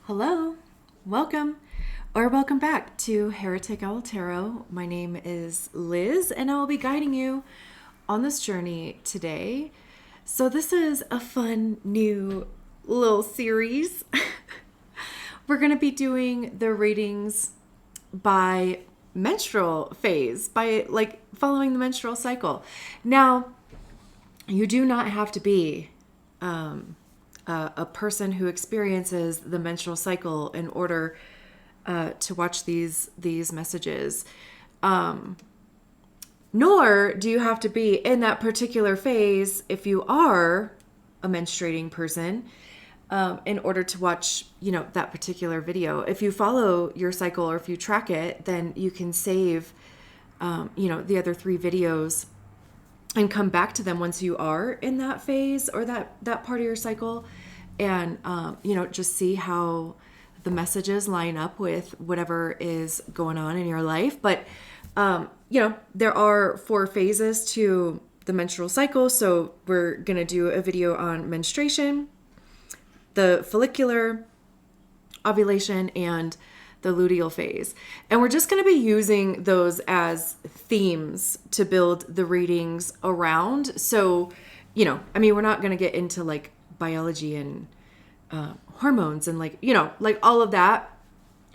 Hello, welcome, or welcome back to Heretic Owl Tarot. My name is Liz, and I will be guiding you on this journey today. So this is a fun new little series. We're going to be doing the readings by menstrual phase, by following the menstrual cycle. Now, you do not have to be a person who experiences the menstrual cycle in order to watch these messages. Nor do you have to be in that particular phase if you are a menstruating person in order to watch, that particular video. If you follow your cycle or if you track it, then you can save, the other 3 videos and come back to them once you are in that phase or that part of your cycle, and just see how the messages line up with whatever is going on in your life. But there are 4 phases to the menstrual cycle, so we're gonna do a video on menstruation, the follicular, ovulation, and the luteal phase. And we're just going to be using those as themes to build the readings around. So, we're not going to get into biology and hormones and all of that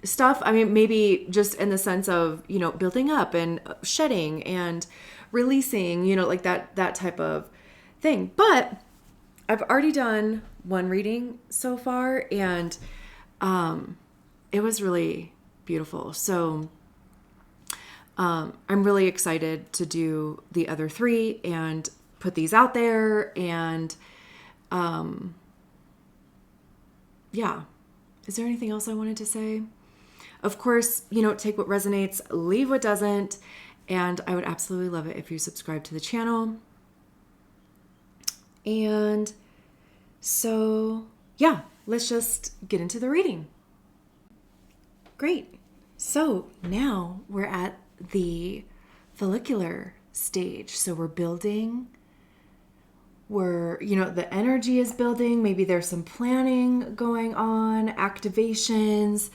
stuff. Maybe just in the sense of, building up and shedding and releasing, that type of thing. But I've already done one reading so far, and it was really beautiful. So I'm really excited to do the other 3 and put these out there. And is there anything else I wanted to say? Of course, take what resonates, leave what doesn't. And I would absolutely love it if you subscribe to the channel. And so, let's just get into the reading. Great. So now we're at the follicular stage. So we're building. The energy is building. Maybe there's some planning going on, activations,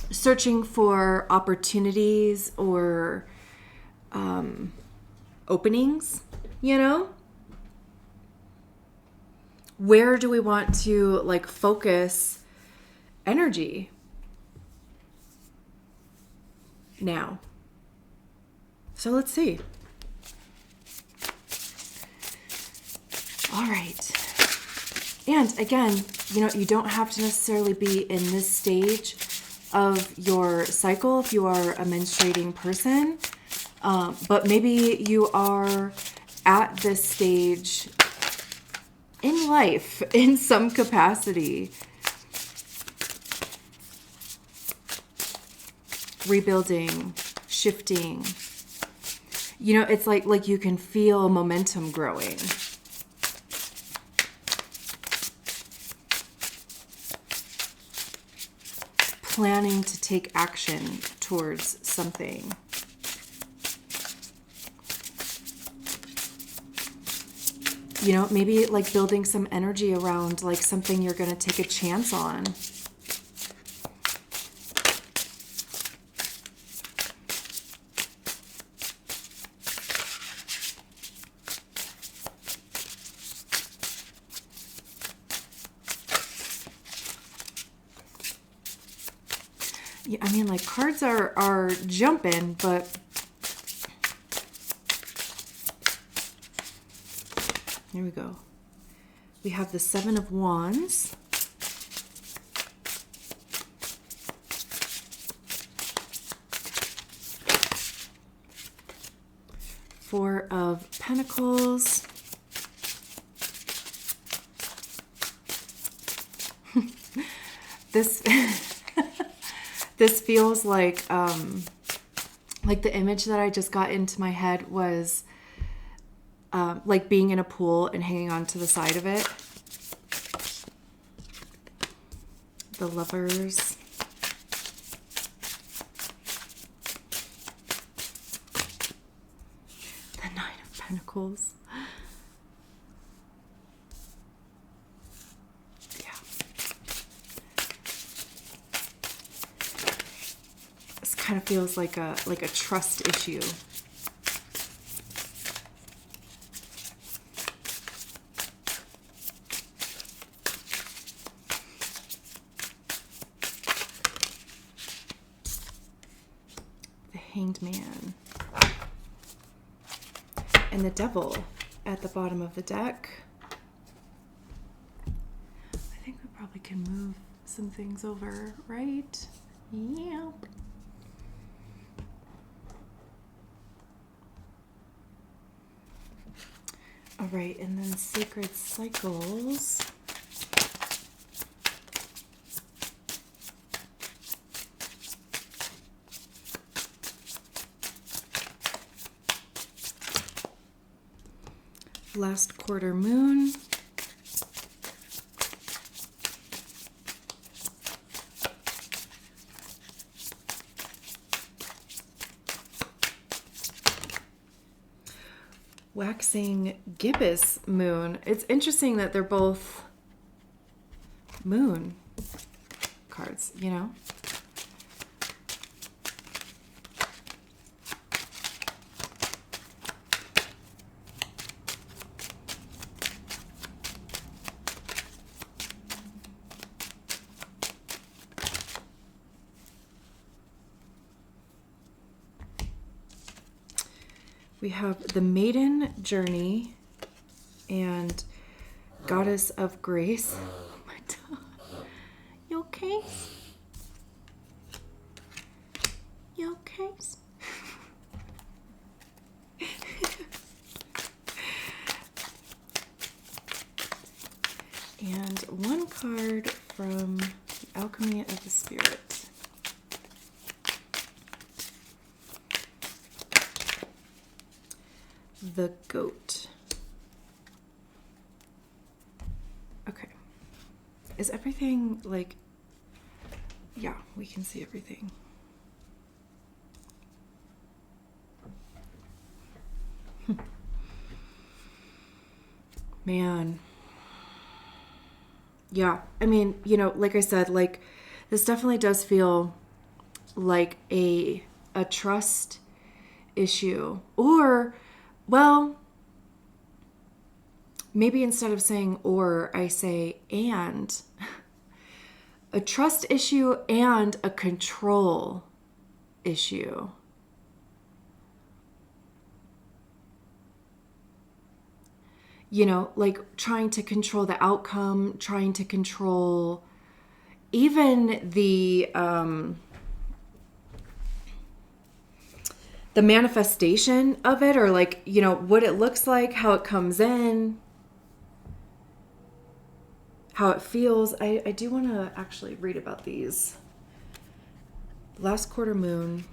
searching for opportunities or openings, Where do we want to focus energy now? So let's see. All right. And again, you don't have to necessarily be in this stage of your cycle if you are a menstruating person. But maybe you are at this stage in life in some capacity. Rebuilding, shifting. It's like you can feel momentum growing. Planning to take action towards something. Maybe building some energy around something you're going to take a chance on. Yeah, cards are jumping, but here we go. We have the 7 of Wands. Four of Pentacles. This feels like the image that I just got into my head was being in a pool and hanging on to the side of it. The Lovers. The 9 of Pentacles. kind of feels like a trust issue. The Hanged Man. And the Devil at the bottom of the deck. I think we probably can move some things over, right? Yeah. All right, and then Sacred Cycles. Last quarter moon. Waxing gibbous moon. It's interesting that they're both moon cards, you know? We have the Maiden Journey and Goddess of Grace. Oh my God. You okay? You okay? And one card from the Alchemy of the Spirit. The Goat. Okay. Is everything like... Yeah, we can see everything. Man. Yeah, I mean, you know, like I said, like this definitely does feel like a trust issue. Or, well, maybe instead of saying or, I say and. A trust issue and a control issue. You know, like trying to control the outcome, trying to control even the manifestation of it, or like, you know, what it looks like, how it comes in, how it feels. I do want to actually read about these. Last quarter moon.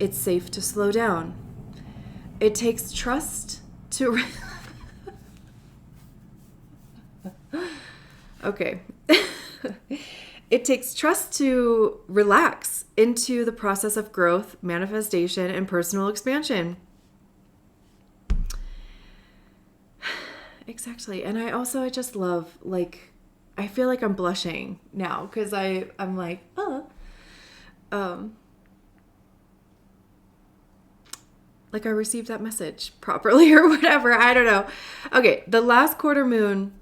It's safe to slow down. It takes trust to... Okay. It takes trust to relax into the process of growth, manifestation, and personal expansion. Exactly. And I just love, like, I feel like I'm blushing now because I'm like, like I received that message properly or whatever. I don't know. Okay. The last quarter moon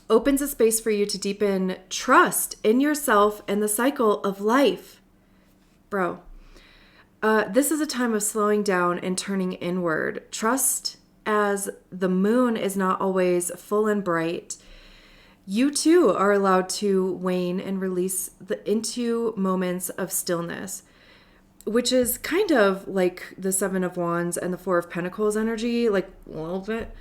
opens a space for you to deepen trust in yourself and the cycle of life. Bro, this is a time of slowing down and turning inward. Trust as the moon is not always full and bright. You too are allowed to wane and release into moments of stillness, which is kind of like the Seven of Wands and the Four of Pentacles energy, like a little bit.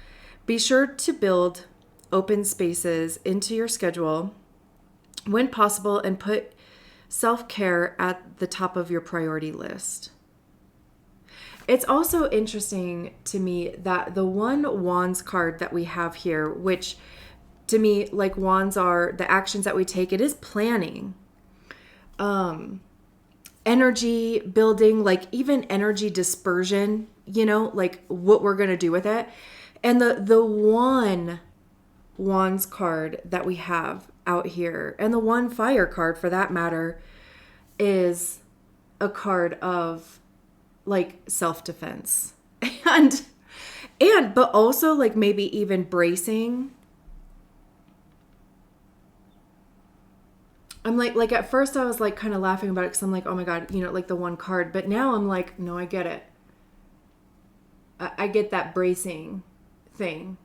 Be sure to build open spaces into your schedule when possible and put self-care at the top of your priority list. It's also interesting to me that the one Wands card that we have here, which to me, like Wands are the actions that we take, it is planning. Energy building, like even energy dispersion, you know, like what we're going to do with it. And the one Wands card that we have out here. And the one fire card, for that matter, is a card of like self-defense. But also like maybe even bracing. I'm like at first I was like kind of laughing about it because I'm like, oh my God, you know, like the one card. But now I'm like, no, I get it. I get that bracing thing.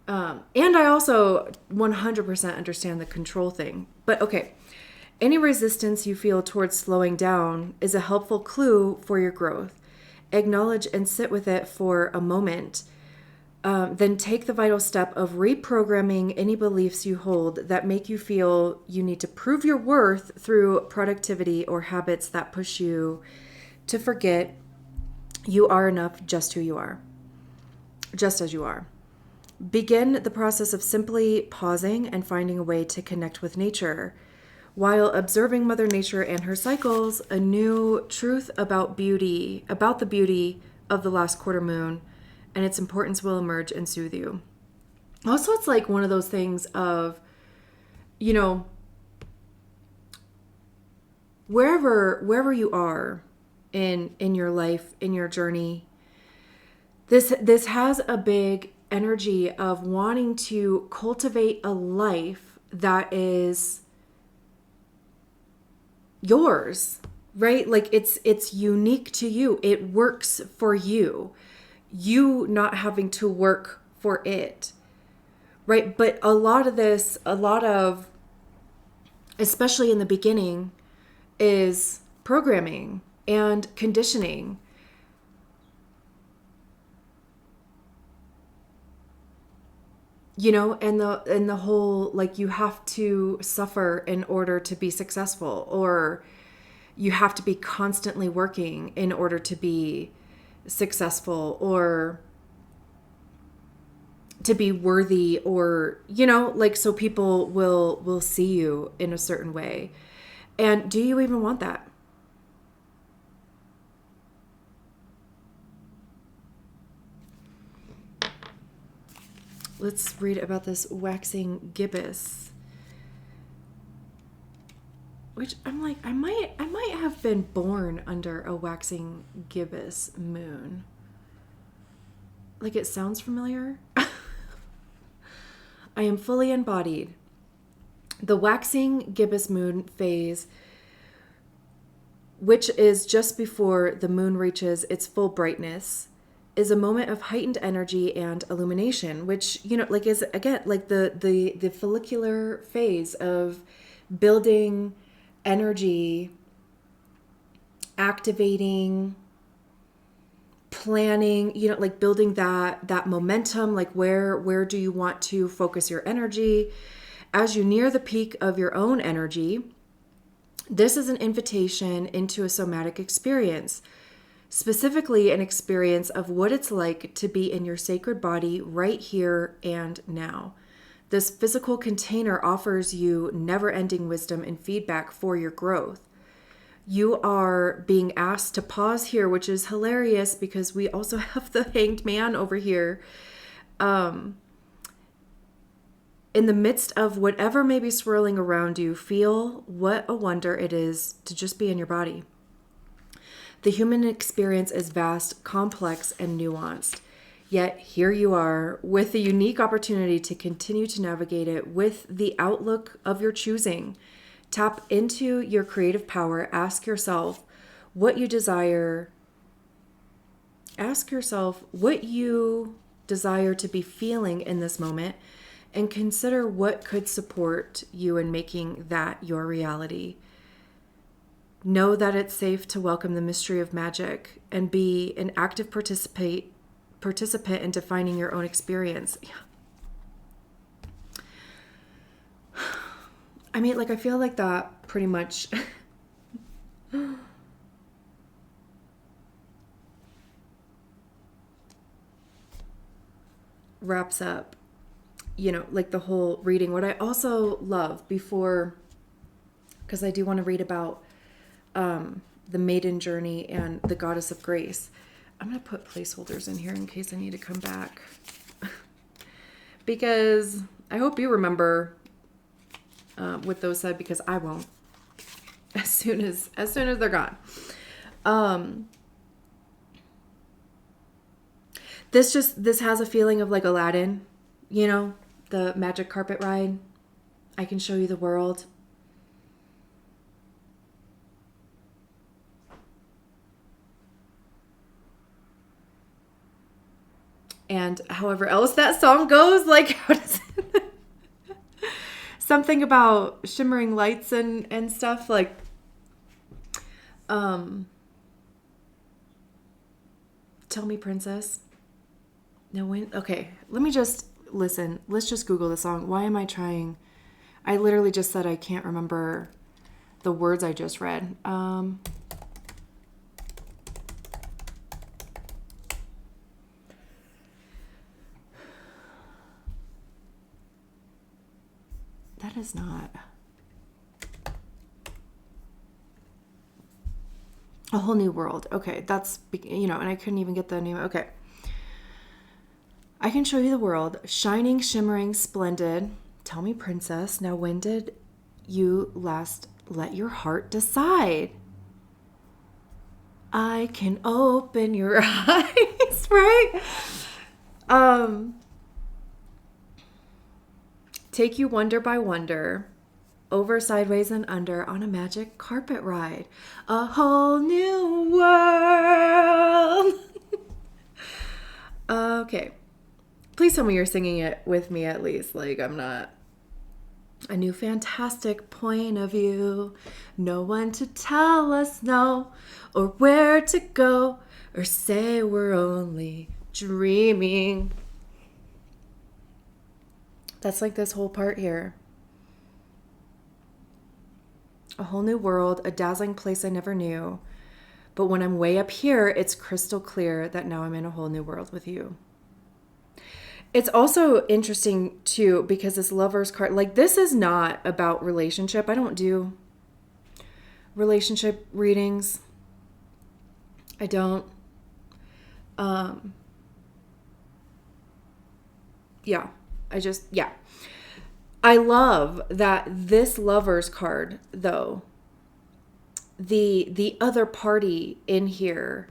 And I also 100% understand the control thing. But okay, any resistance you feel towards slowing down is a helpful clue for your growth. Acknowledge and sit with it for a moment. Then take the vital step of reprogramming any beliefs you hold that make you feel you need to prove your worth through productivity or habits that push you to forget you are enough just who you are, just as you are. Begin the process of simply pausing and finding a way to connect with nature. While observing Mother Nature and her cycles, a new truth about beauty, about the beauty of the last quarter moon and its importance will emerge and soothe you. Also, it's like one of those things of, you know, wherever you are in your life, in your journey, this has a big energy of wanting to cultivate a life that is yours, right? Like it's unique to you. It works for you. You not having to work for it, right? But a lot of, especially in the beginning, is programming and conditioning. You know, and the whole like you have to suffer in order to be successful, or you have to be constantly working in order to be successful, or to be worthy, or you know, like so people will see you in a certain way. And do you even want that? Let's read about this waxing gibbous, which I'm like, I might have been born under a waxing gibbous moon. Like it sounds familiar. I am fully embodied. The waxing gibbous moon phase, which is just before the moon reaches its full brightness, is a moment of heightened energy and illumination, which, you know, like is again like the follicular phase of building energy, activating, planning, you know, like building that momentum, like where do you want to focus your energy as you near the peak of your own energy. This is an invitation into a somatic experience, specifically an experience of what it's like to be in your sacred body right here and now. This physical container offers you never-ending wisdom and feedback for your growth. You are being asked to pause here, which is hilarious because we also have the hanged man over here. In the midst of whatever may be swirling around you, feel what a wonder it is to just be in your body. The human experience is vast, complex, and nuanced. Yet here you are with the unique opportunity to continue to navigate it with the outlook of your choosing. Tap into your creative power. Ask yourself what you desire. Ask yourself what you desire to be feeling in this moment, and consider what could support you in making that your reality. Know that it's safe to welcome the mystery of magic and be an active participant in defining your own experience. I mean, like, I feel like that pretty much wraps up, you know, like the whole reading. What I also love before, because I do want to read about the maiden journey and the goddess of grace. I'm going to put placeholders in here in case I need to come back. Because I hope you remember with those said, because I won't as soon as they're gone. This has a feeling of like Aladdin, you know, the magic carpet ride. I can show you the world. And however else that song goes, like, how does it? Something about shimmering lights and stuff, like, tell me, princess. No, when, okay, let me just listen. Let's just Google the song. Why am I trying? I literally just said I can't remember the words I just read. That is not A Whole New World. Okay, that's, you know, and I couldn't even get the name. Okay. I can show you the world, shining, shimmering, splendid. Tell me, princess, now when did you last let your heart decide? I can open your eyes, right? Take you wonder by wonder, over, sideways, and under on a magic carpet ride. A whole new world. Okay. Please tell me you're singing it with me at least. Like, I'm not. A new fantastic point of view. No one to tell us no, or where to go, or say we're only dreaming. That's like this whole part here. A whole new world, a dazzling place I never knew. But when I'm way up here, it's crystal clear that now I'm in a whole new world with you. It's also interesting too, because this Lover's card, like, this is not about relationship. I don't do relationship readings. I don't. Yeah. I love that this Lover's card, though, the other party in here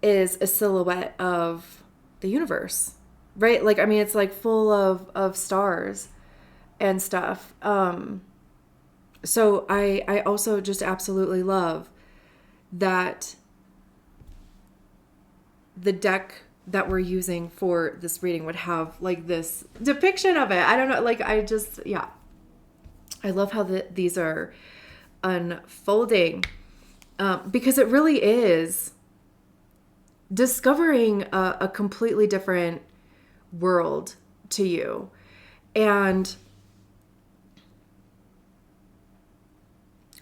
is a silhouette of the universe. Right? Like, I mean, it's like full of stars and stuff. So I also just absolutely love that the deck that we're using for this reading would have like this depiction of it. I don't know. Like, I love how these are unfolding, because it really is discovering a completely different world to you, and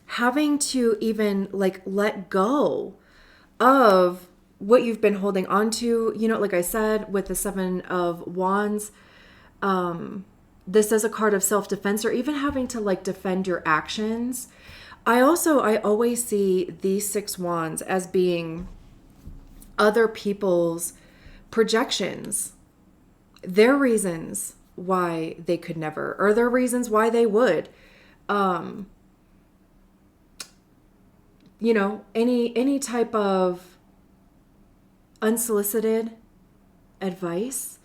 having to even like let go of what you've been holding on to, you know, like I said, with the 7 of Wands, this is a card of self-defense, or even having to like defend your actions. I always see these 6 Wands as being other people's projections, their reasons why they could never, or their reasons why they would. You know, any type of unsolicited advice.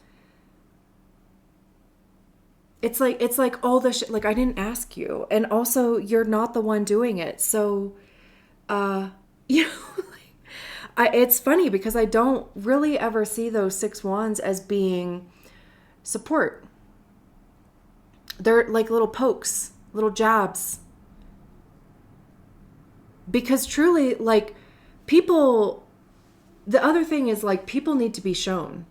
It's like all the shit, like, I didn't ask you, and also you're not the one doing it. So, you know, it's funny because I don't really ever see those 6 Wands as being support. They're like little pokes, little jabs. Because truly, like, people, the other thing is, like, people need to be shown.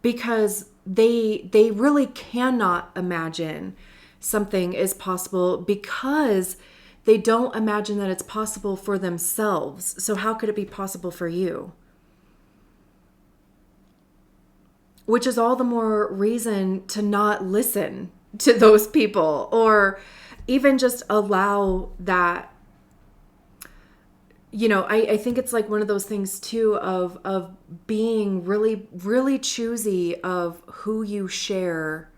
Because they really cannot imagine something is possible, because they don't imagine that it's possible for themselves. So how could it be possible for you? Which is all the more reason to not listen to those people, or even just allow that. You know, I think it's like one of those things too of being really, really choosy of who you share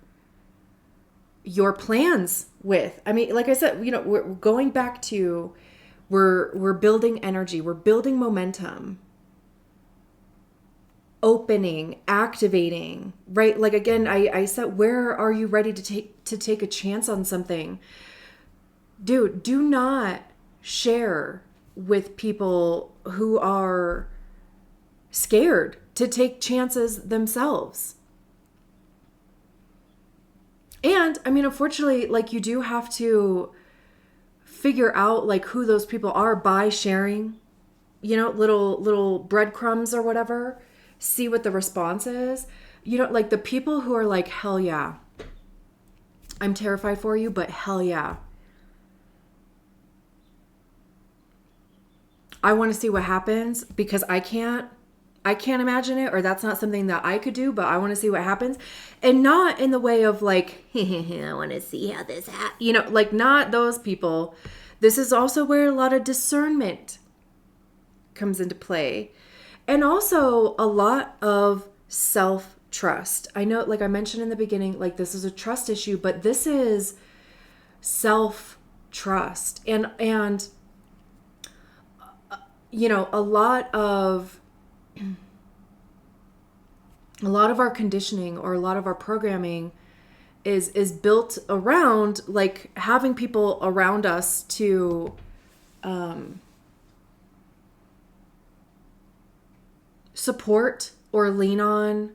your plans with. I mean, like I said, we're going back to, we're building energy, we're building momentum, opening, activating, right? Like, again, I said, where are you ready to take a chance on something? Dude, do not share with people who are scared to take chances themselves. And I mean, unfortunately, like, you do have to figure out like who those people are by sharing, little breadcrumbs or whatever. See what the response is. Like the people who are like, hell yeah, I'm terrified for you, but hell yeah, I want to see what happens, because I can't imagine it, or that's not something that I could do, but I want to see what happens. And not in the way of like, I want to see how this happens, like, not those people. This is also where a lot of discernment comes into play. And also a lot of self-trust. I know, like I mentioned in the beginning, like, this is a trust issue, but this is self-trust. And a lot of our conditioning, or a lot of our programming is built around like having people around us to support or lean on.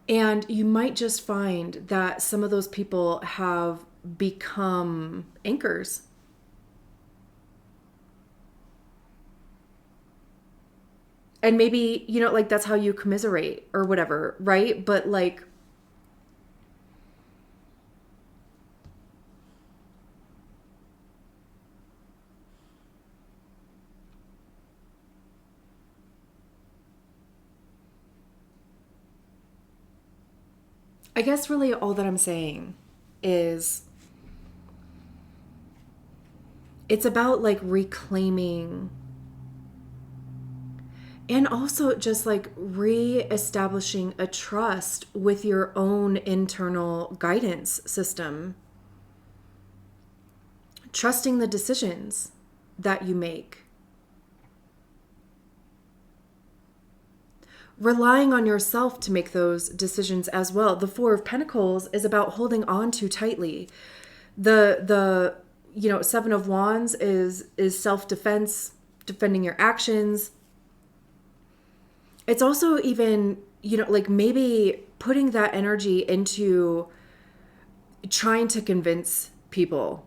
And you might just find that some of those people have become anchors. And maybe, like, that's how you commiserate or whatever, right? But like, I guess really all that I'm saying is it's about like reclaiming, and also just like re-establishing a trust with your own internal guidance system. Trusting the decisions that you make. Relying on yourself to make those decisions as well. The Four of Pentacles is about holding on too tightly. The Seven of Wands is self-defense, defending your actions. It's also even, like maybe putting that energy into trying to convince people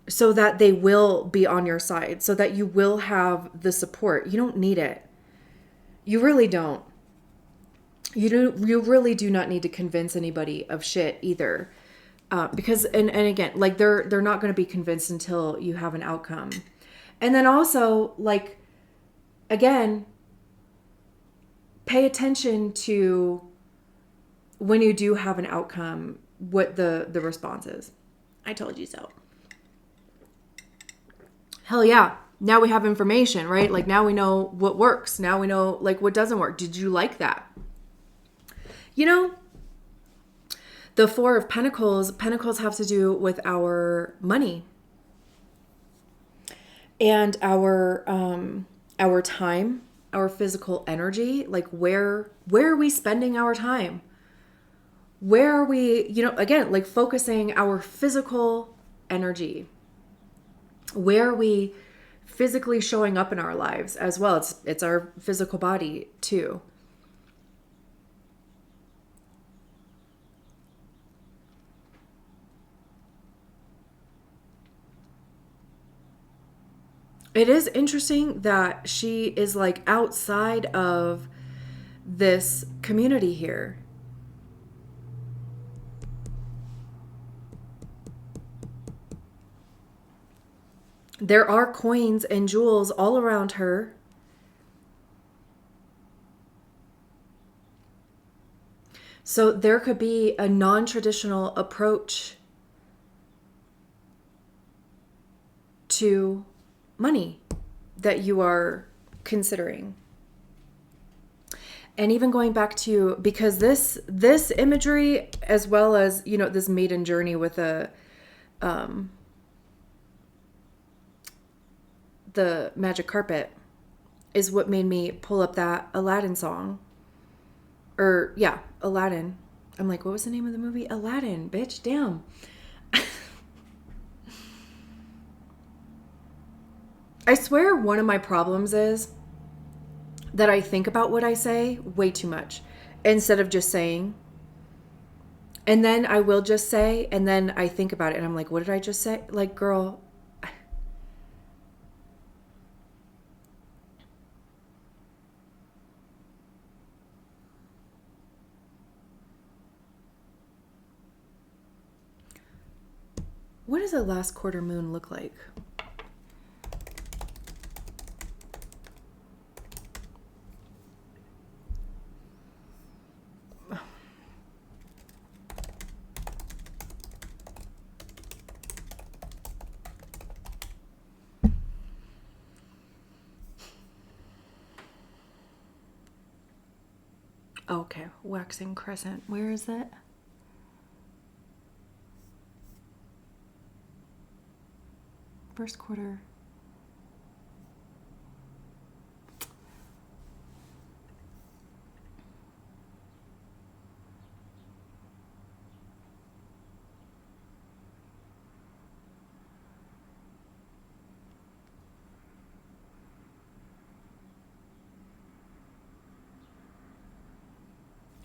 so that they will be on your side, so that you will have the support. You don't need it. You really don't. You really do not need to convince anybody of shit either. Because, and again, like they're not going to be convinced until you have an outcome. And then also, like, again, pay attention to when you do have an outcome, what the response is. I told you so. Hell yeah. Now we have information, right? Like, now we know what works. Now we know like what doesn't work. Did you like that? The Four of Pentacles have to do with our money and our time, our physical energy. Like, where are we spending our time? Where are we, again, like focusing our physical energy? Where are we physically showing up in our lives as well? It's our physical body too. It is interesting that she is like outside of this community here. There are coins and jewels all around her. So there could be a non-traditional approach to money that you are considering. And even going back to, because this imagery, as well as, you know, this maiden journey with the magic carpet, is what made me pull up that Aladdin song. Or yeah, Aladdin. I'm like, what was the name of the movie? Aladdin, bitch, damn. I swear one of my problems is that I think about what I say way too much instead of just saying. And then I will just say, and then I think about it and I'm like, what did I just say? Like, girl. What does a last quarter moon look like? Okay, waxing crescent. Where is it? First quarter.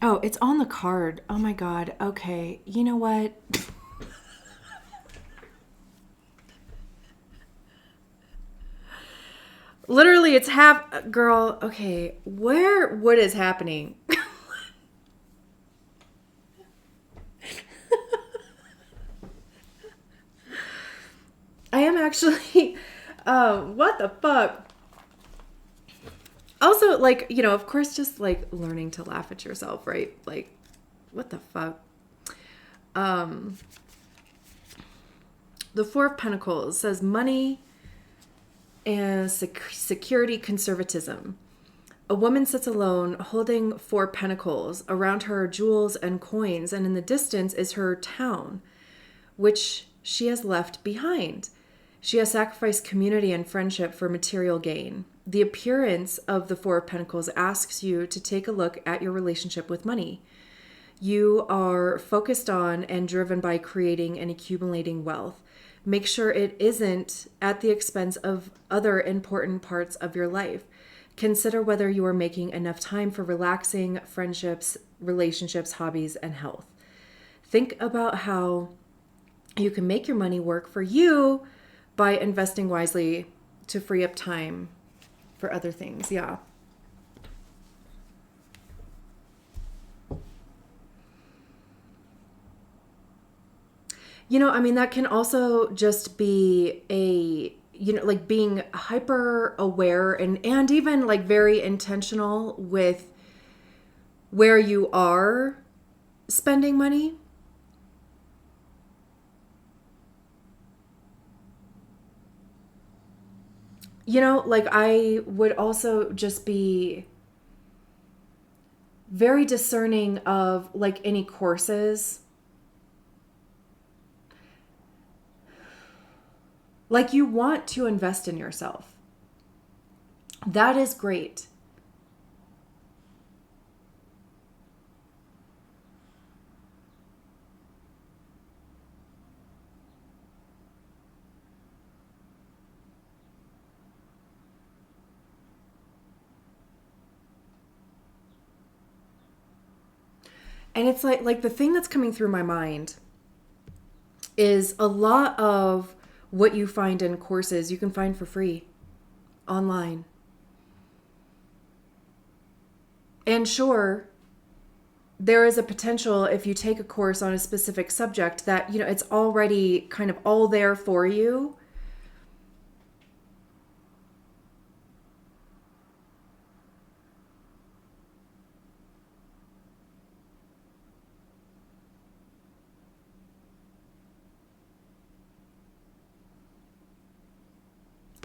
Oh, it's on the card. Oh my God. Okay. You know what? Literally, it's half. Girl, okay. What is happening? I am actually. What the fuck? Also, like, you know, of course, just like learning to laugh at yourself, right? Like, what the fuck? Um, the Four of Pentacles says money and security, conservatism. A woman sits alone, holding four pentacles. Around her are jewels and coins, and in the distance is her town, which she has left behind. She has sacrificed community and friendship for material gain. The appearance of the Four of Pentacles asks you to take a look at your relationship with money. You are focused on and driven by creating and accumulating wealth. Make sure it isn't at the expense of other important parts of your life. Consider whether you are making enough time for relaxing, friendships, relationships, hobbies, and health. Think about how you can make your money work for you by investing wisely to free up time for other things. Yeah. You know, I mean, that can also just be a, you know, like being hyper aware and even like very intentional with where you are spending money. You know, like I would also just be very discerning of like any courses. Like you want to invest in yourself. That is great. And it's like the thing that's coming through my mind is a lot of what you find in courses you can find for free online. And sure, there is a potential if you take a course on a specific subject that, you know, it's already kind of all there for you.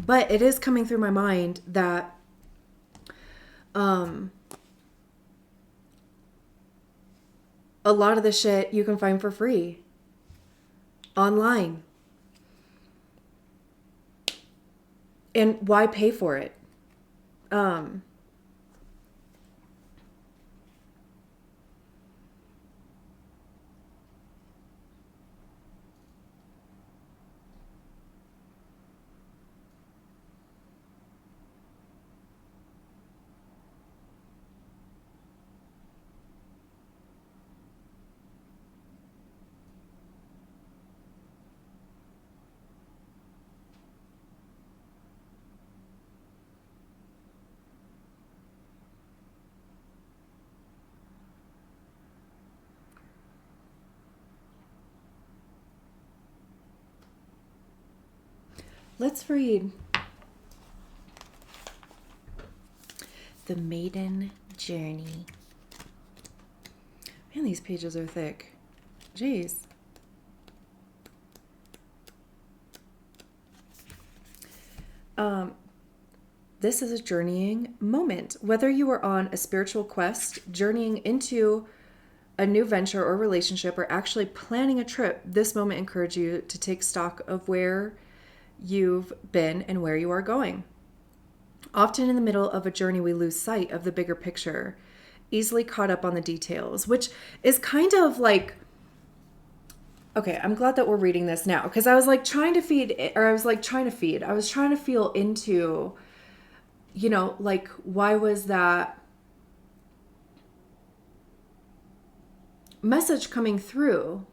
But it is coming through my mind that Um, a lot of the shit you can find for free online. And why pay for it? Um, let's read The Maiden Journey. Man, these pages are thick. Jeez. This is a journeying moment. Whether you are on a spiritual quest, journeying into a new venture or relationship, or actually planning a trip, this moment encourages you to take stock of where you've been and where you are going. Often in the middle of a journey, we lose sight of the bigger picture, easily caught up on the details, which is kind of like, okay, I'm glad that we're reading this now, because I was like trying to I was trying to feel into, like, why was that message coming through?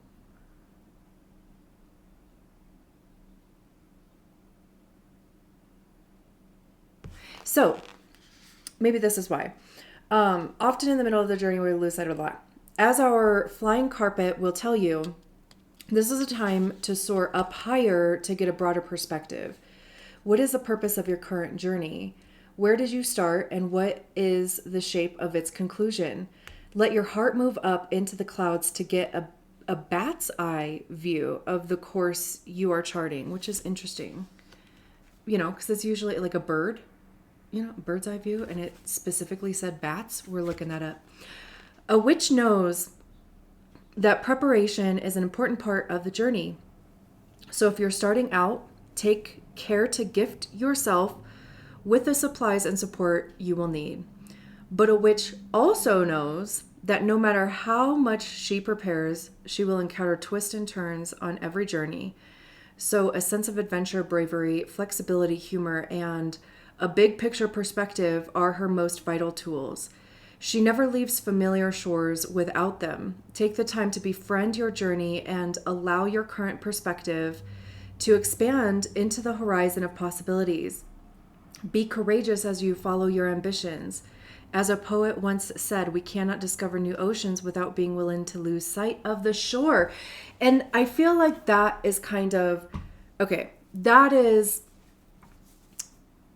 So maybe this is why. Often in the middle of the journey, we lose sight of that. As our flying carpet will tell you, this is a time to soar up higher to get a broader perspective. What is the purpose of your current journey? Where did you start, and what is the shape of its conclusion? Let your heart move up into the clouds to get a bat's eye view of the course you are charting, which is interesting. Because it's usually like a bird, bird's eye view, and it specifically said bats. We're looking that up. A witch knows that preparation is an important part of the journey. So if you're starting out, take care to gift yourself with the supplies and support you will need. But a witch also knows that no matter how much she prepares, she will encounter twists and turns on every journey. So a sense of adventure, bravery, flexibility, humor, and a big picture perspective are her most vital tools. She never leaves familiar shores without them. Take the time to befriend your journey and allow your current perspective to expand into the horizon of possibilities. Be courageous as you follow your ambitions. As a poet once said, we cannot discover new oceans without being willing to lose sight of the shore. And I feel like that is kind of, okay, that is,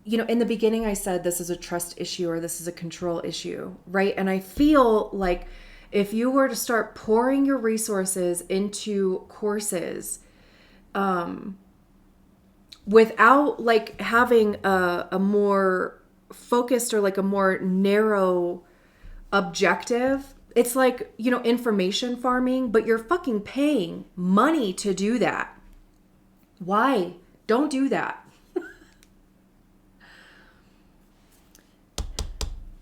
in the beginning I said this is a trust issue or this is a control issue, right? And I feel like if you were to start pouring your resources into courses, without like having a more focused or like a more narrow objective, it's like, information farming, but you're fucking paying money to do that. Why? Don't do that.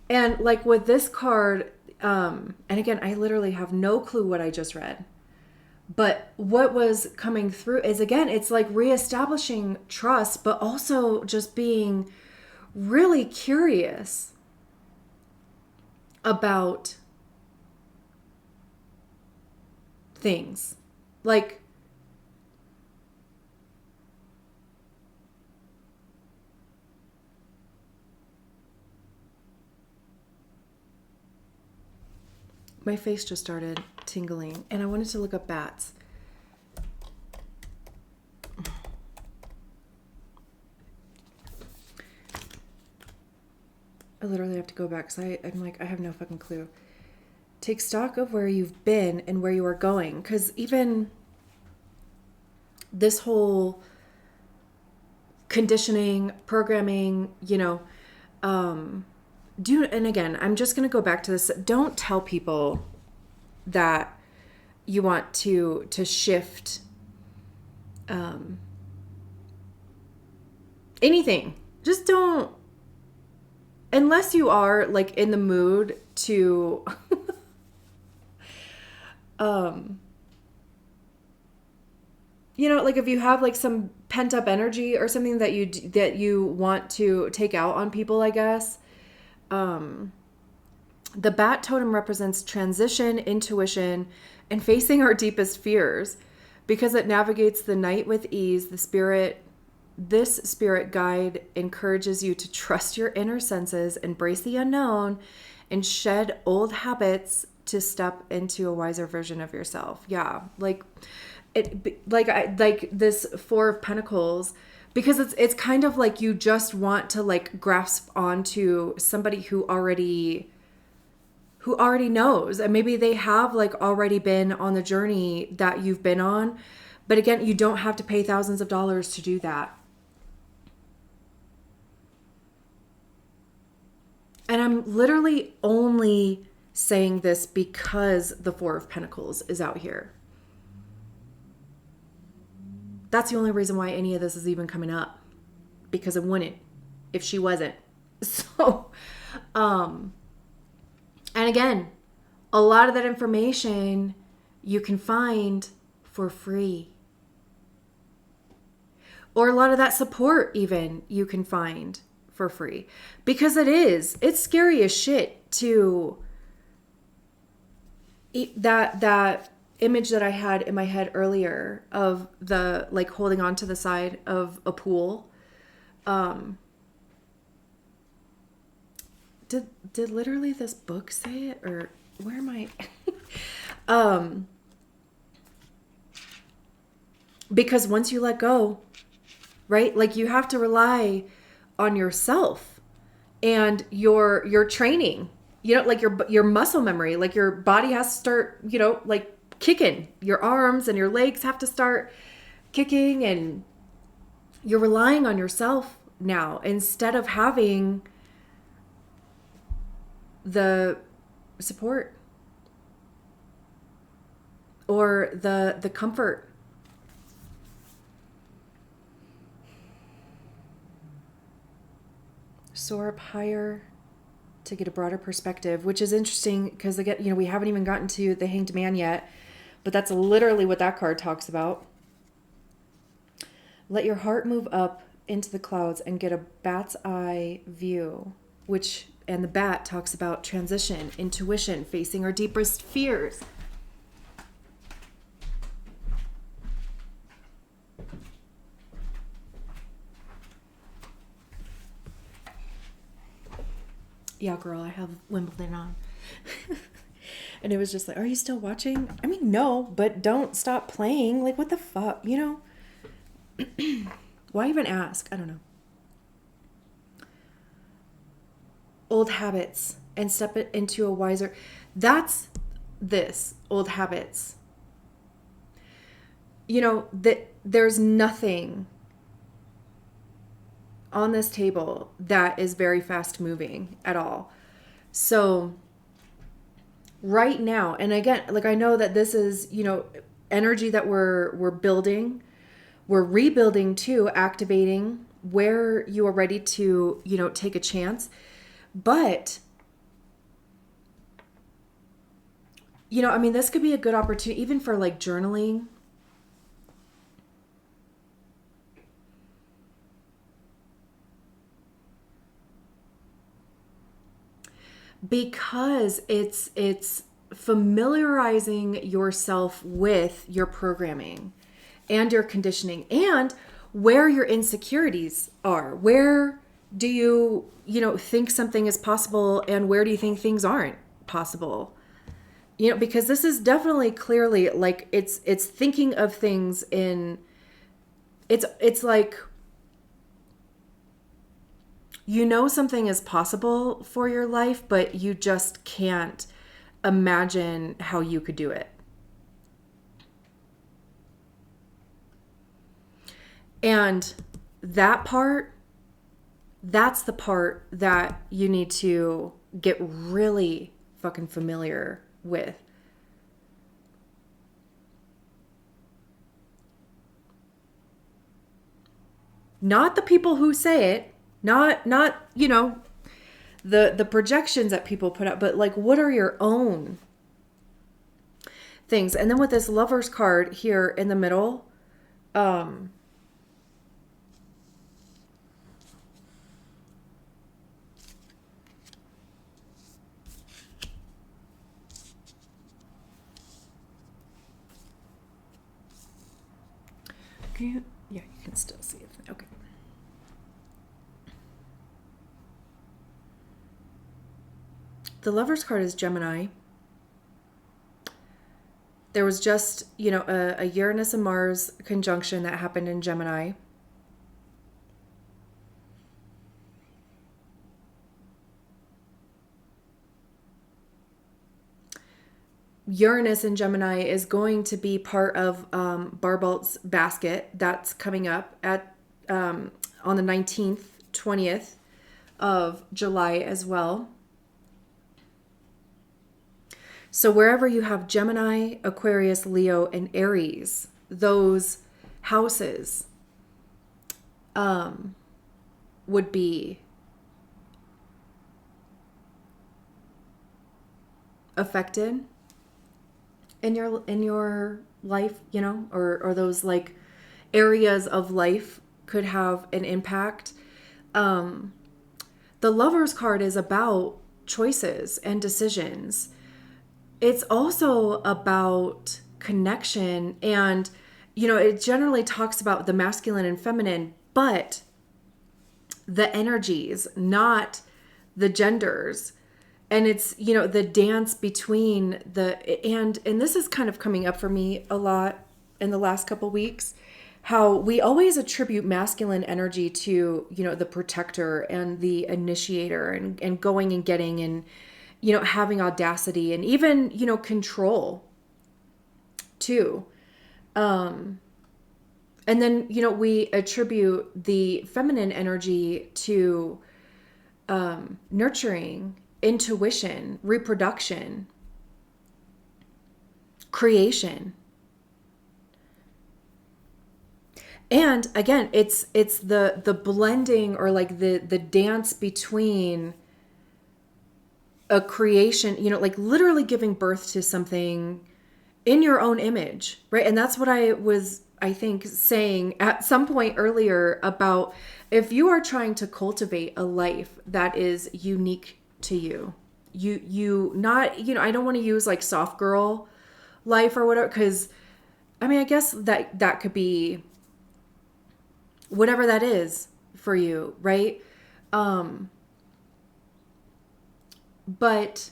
And like with this card, and again, I literally have no clue what I just read. But what was coming through is, again, it's like reestablishing trust, but also just being really curious about things. Like, my face just started tingling, and I wanted to look up bats. I literally have to go back because I'm like, I have no fucking clue. Take stock of where you've been and where you are going. Because even this whole conditioning, programming, And again, I'm just going to go back to this. Don't tell people that you want to shift anything. Just don't, unless you are like in the mood to like if you have like some pent up energy or something that you want to take out on people, I guess. The bat totem represents transition, intuition, and facing our deepest fears. Because it navigates the night with ease, this spirit guide encourages you to trust your inner senses, embrace the unknown, and shed old habits to step into a wiser version of yourself. Yeah, like this Four of Pentacles, because it's kind of like you just want to like grasp onto somebody who already knows, and maybe they have like already been on the journey that you've been on. But again, you don't have to pay thousands of dollars to do that. And I'm literally only saying this because the Four of Pentacles is out here. That's the only reason why any of this is even coming up, because it wouldn't if she wasn't. So, and again, a lot of that information you can find for free. Or a lot of that support even you can find for free. Because it's scary as shit to that image that I had in my head earlier of the like holding on to the side of a pool. Did literally this book say it, or where am I? Because once you let go, right? Like you have to rely on yourself and your training, like your muscle memory, like your body has to start, like kicking. Your arms and your legs have to start kicking, and you're relying on yourself now instead of having the support or the comfort. Soar up higher to get a broader perspective, which is interesting because again, we haven't even gotten to the Hanged Man yet, but that's literally what that card talks about. Let your heart move up into the clouds and get a bat's eye view, and the bat talks about transition, intuition, facing our deepest fears. Yeah, girl, I have Wimbledon on. And it was just like, are you still watching? I mean, no, but don't stop playing. Like, what the fuck, Why even ask? I don't know. Old habits and step it into a wiser. That's this, old habits. That there's nothing on this table that is very fast moving at all. So right now, and again, like I know that this is, energy that we're building, we're rebuilding too, activating where you are ready to, take a chance. But, this could be a good opportunity even for like journaling. Because it's familiarizing yourself with your programming and your conditioning and where your insecurities are. Where do you, think something is possible, and where do you think things aren't possible? Because this is definitely clearly like it's thinking of things in, it's like, something is possible for your life, but you just can't imagine how you could do it. And that part That's the part that you need to get really fucking familiar with. Not the people who say it, not the projections that people put out, but like, what are your own things? And then with this Lover's card here in the middle, yeah, you can still see it. Okay. The Lover's card is Gemini. There was just, a Uranus and Mars conjunction that happened in Gemini. Uranus in Gemini is going to be part of Barbalt's basket that's coming up at on the 19th, 20th of July as well. So wherever you have Gemini, Aquarius, Leo, and Aries, those houses would be affected in your life, or those like areas of life could have an impact. The Lover's card is about choices and decisions. It's also about connection, and it generally talks about the masculine and feminine, but the energies, not the genders. And it's, the dance between and this is kind of coming up for me a lot in the last couple weeks, how we always attribute masculine energy to, the protector and the initiator and going and getting and, having audacity and even, control too. And then, we attribute the feminine energy to nurturing, intuition, reproduction, creation. And again, it's the blending, or like the dance between a creation, like literally giving birth to something in your own image, right? And that's what I was, I think, saying at some point earlier about if you are trying to cultivate a life that is unique to you, you not, I don't want to use like soft girl life or whatever, because I guess that could be whatever that is for you, right? But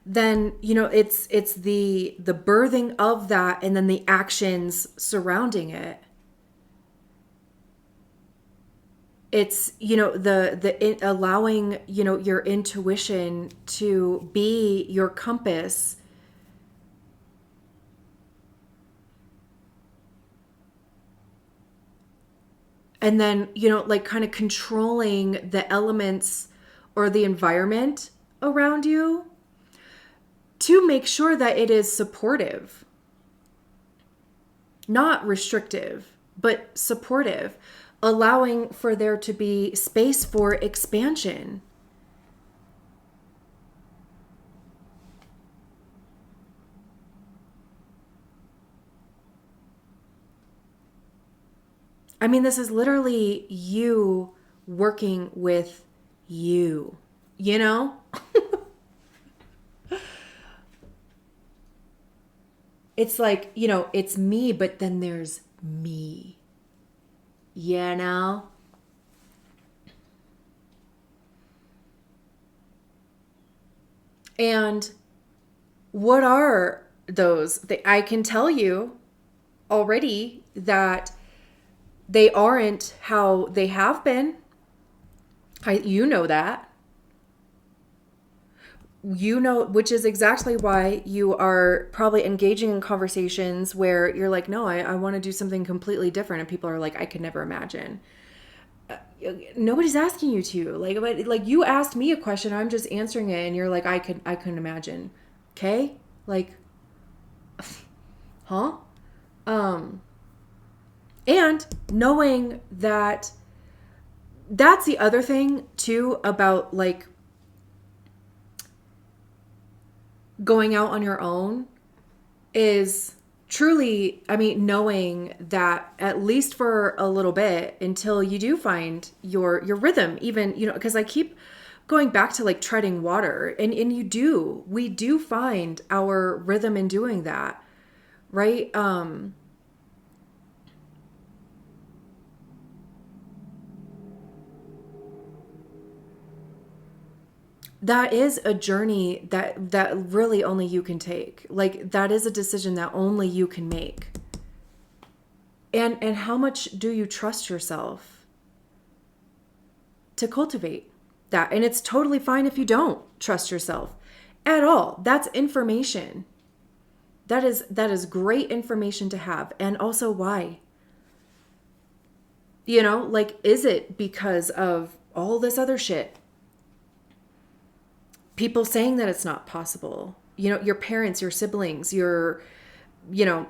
then, it's the birthing of that and then the actions surrounding it. It's, allowing, your intuition to be your compass. And then, like kind of controlling the elements or the environment around you to make sure that it is supportive, not restrictive, but supportive, allowing for there to be space for expansion. This is literally you working with you, It's like, it's me, but then there's me, And what are those? I can tell you already that they aren't how they have been. You know that. Which is exactly why you are probably engaging in conversations where you're like, no, I want to do something completely different. And people are like, I could never imagine. Nobody's asking you to. Like you asked me a question, I'm just answering it, and you're like, I couldn't imagine. Okay? Like, huh? Um, and knowing that that's the other thing too about like going out on your own is truly, I mean, knowing that at least for a little bit until you do find your rhythm, even, you know, because I keep going back to like treading water, and we do find our rhythm in doing that, right? That is a journey that really only you can take. Like that is a decision that only you can make. And how much do you trust yourself to cultivate that? And it's totally fine if you don't trust yourself at all. That's information. That is great information to have. And also why? You know, like is it because of all this other shit? People saying that it's not possible. You know, your parents, your siblings, your, you know,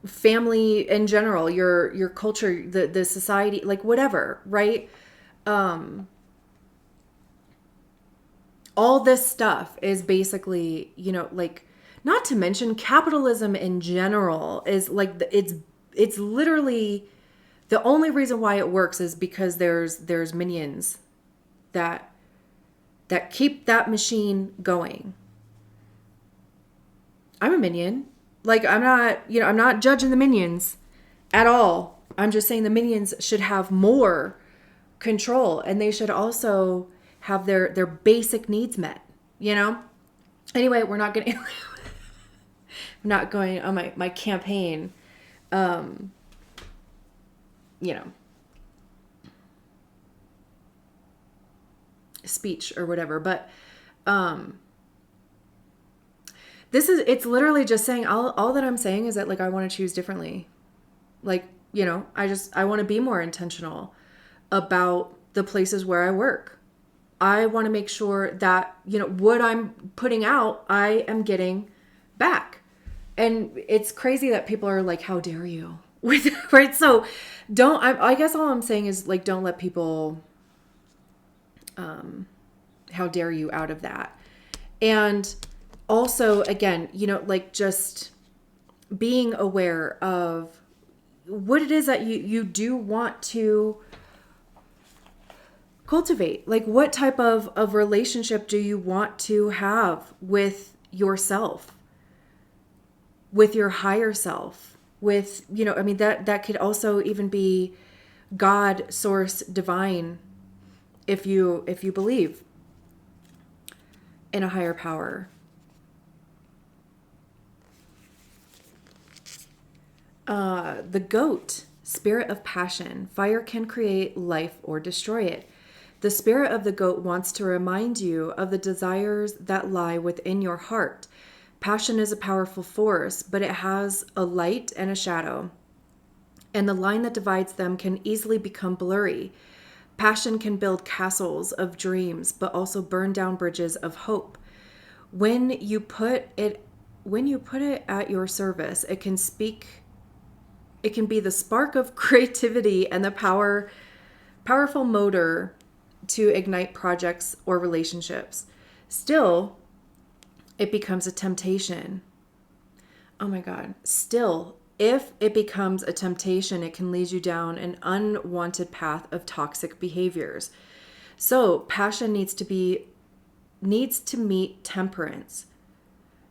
family in general, your culture, the society, like whatever, right? All this stuff is basically, you know, like, not to mention capitalism in general is like it's literally the only reason why it works is because there's minions that keep that machine going. I'm a minion. Like I'm not, you know, I'm not judging the minions at all. I'm just saying the minions should have more control, and they should also have their basic needs met, you know? Anyway, we're not going to I'm not going on my campaign you know, speech or whatever, but it's literally just saying all that I'm saying is that like I want to choose differently. Like, you know, I want to be more intentional about the places where I work. I want to make sure that, you know, what I'm putting out, I am getting back. And it's crazy that people are like, how dare you? Right? So I guess all I'm saying is like, don't let people, how dare you out of that. And also, again, you know, like just being aware of what it is that you do want to cultivate. Like what type of relationship do you want to have with yourself, with your higher self, with, you know, I mean, that could also even be God, source, divine, if you believe in a higher power. The goat, spirit of passion. Fire can create life or destroy it. The spirit of the goat wants to remind you of the desires that lie within your heart. Passion is a powerful force, but it has a light and a shadow, and the line that divides them can easily become blurry. Passion can build castles of dreams, but also burn down bridges of hope. When you put it at your service, it can be the spark of creativity and the powerful motor to ignite projects or relationships. Still, it becomes a temptation. Oh my God. Still, if it becomes a temptation, it can lead you down an unwanted path of toxic behaviors. So, passion needs to meet temperance.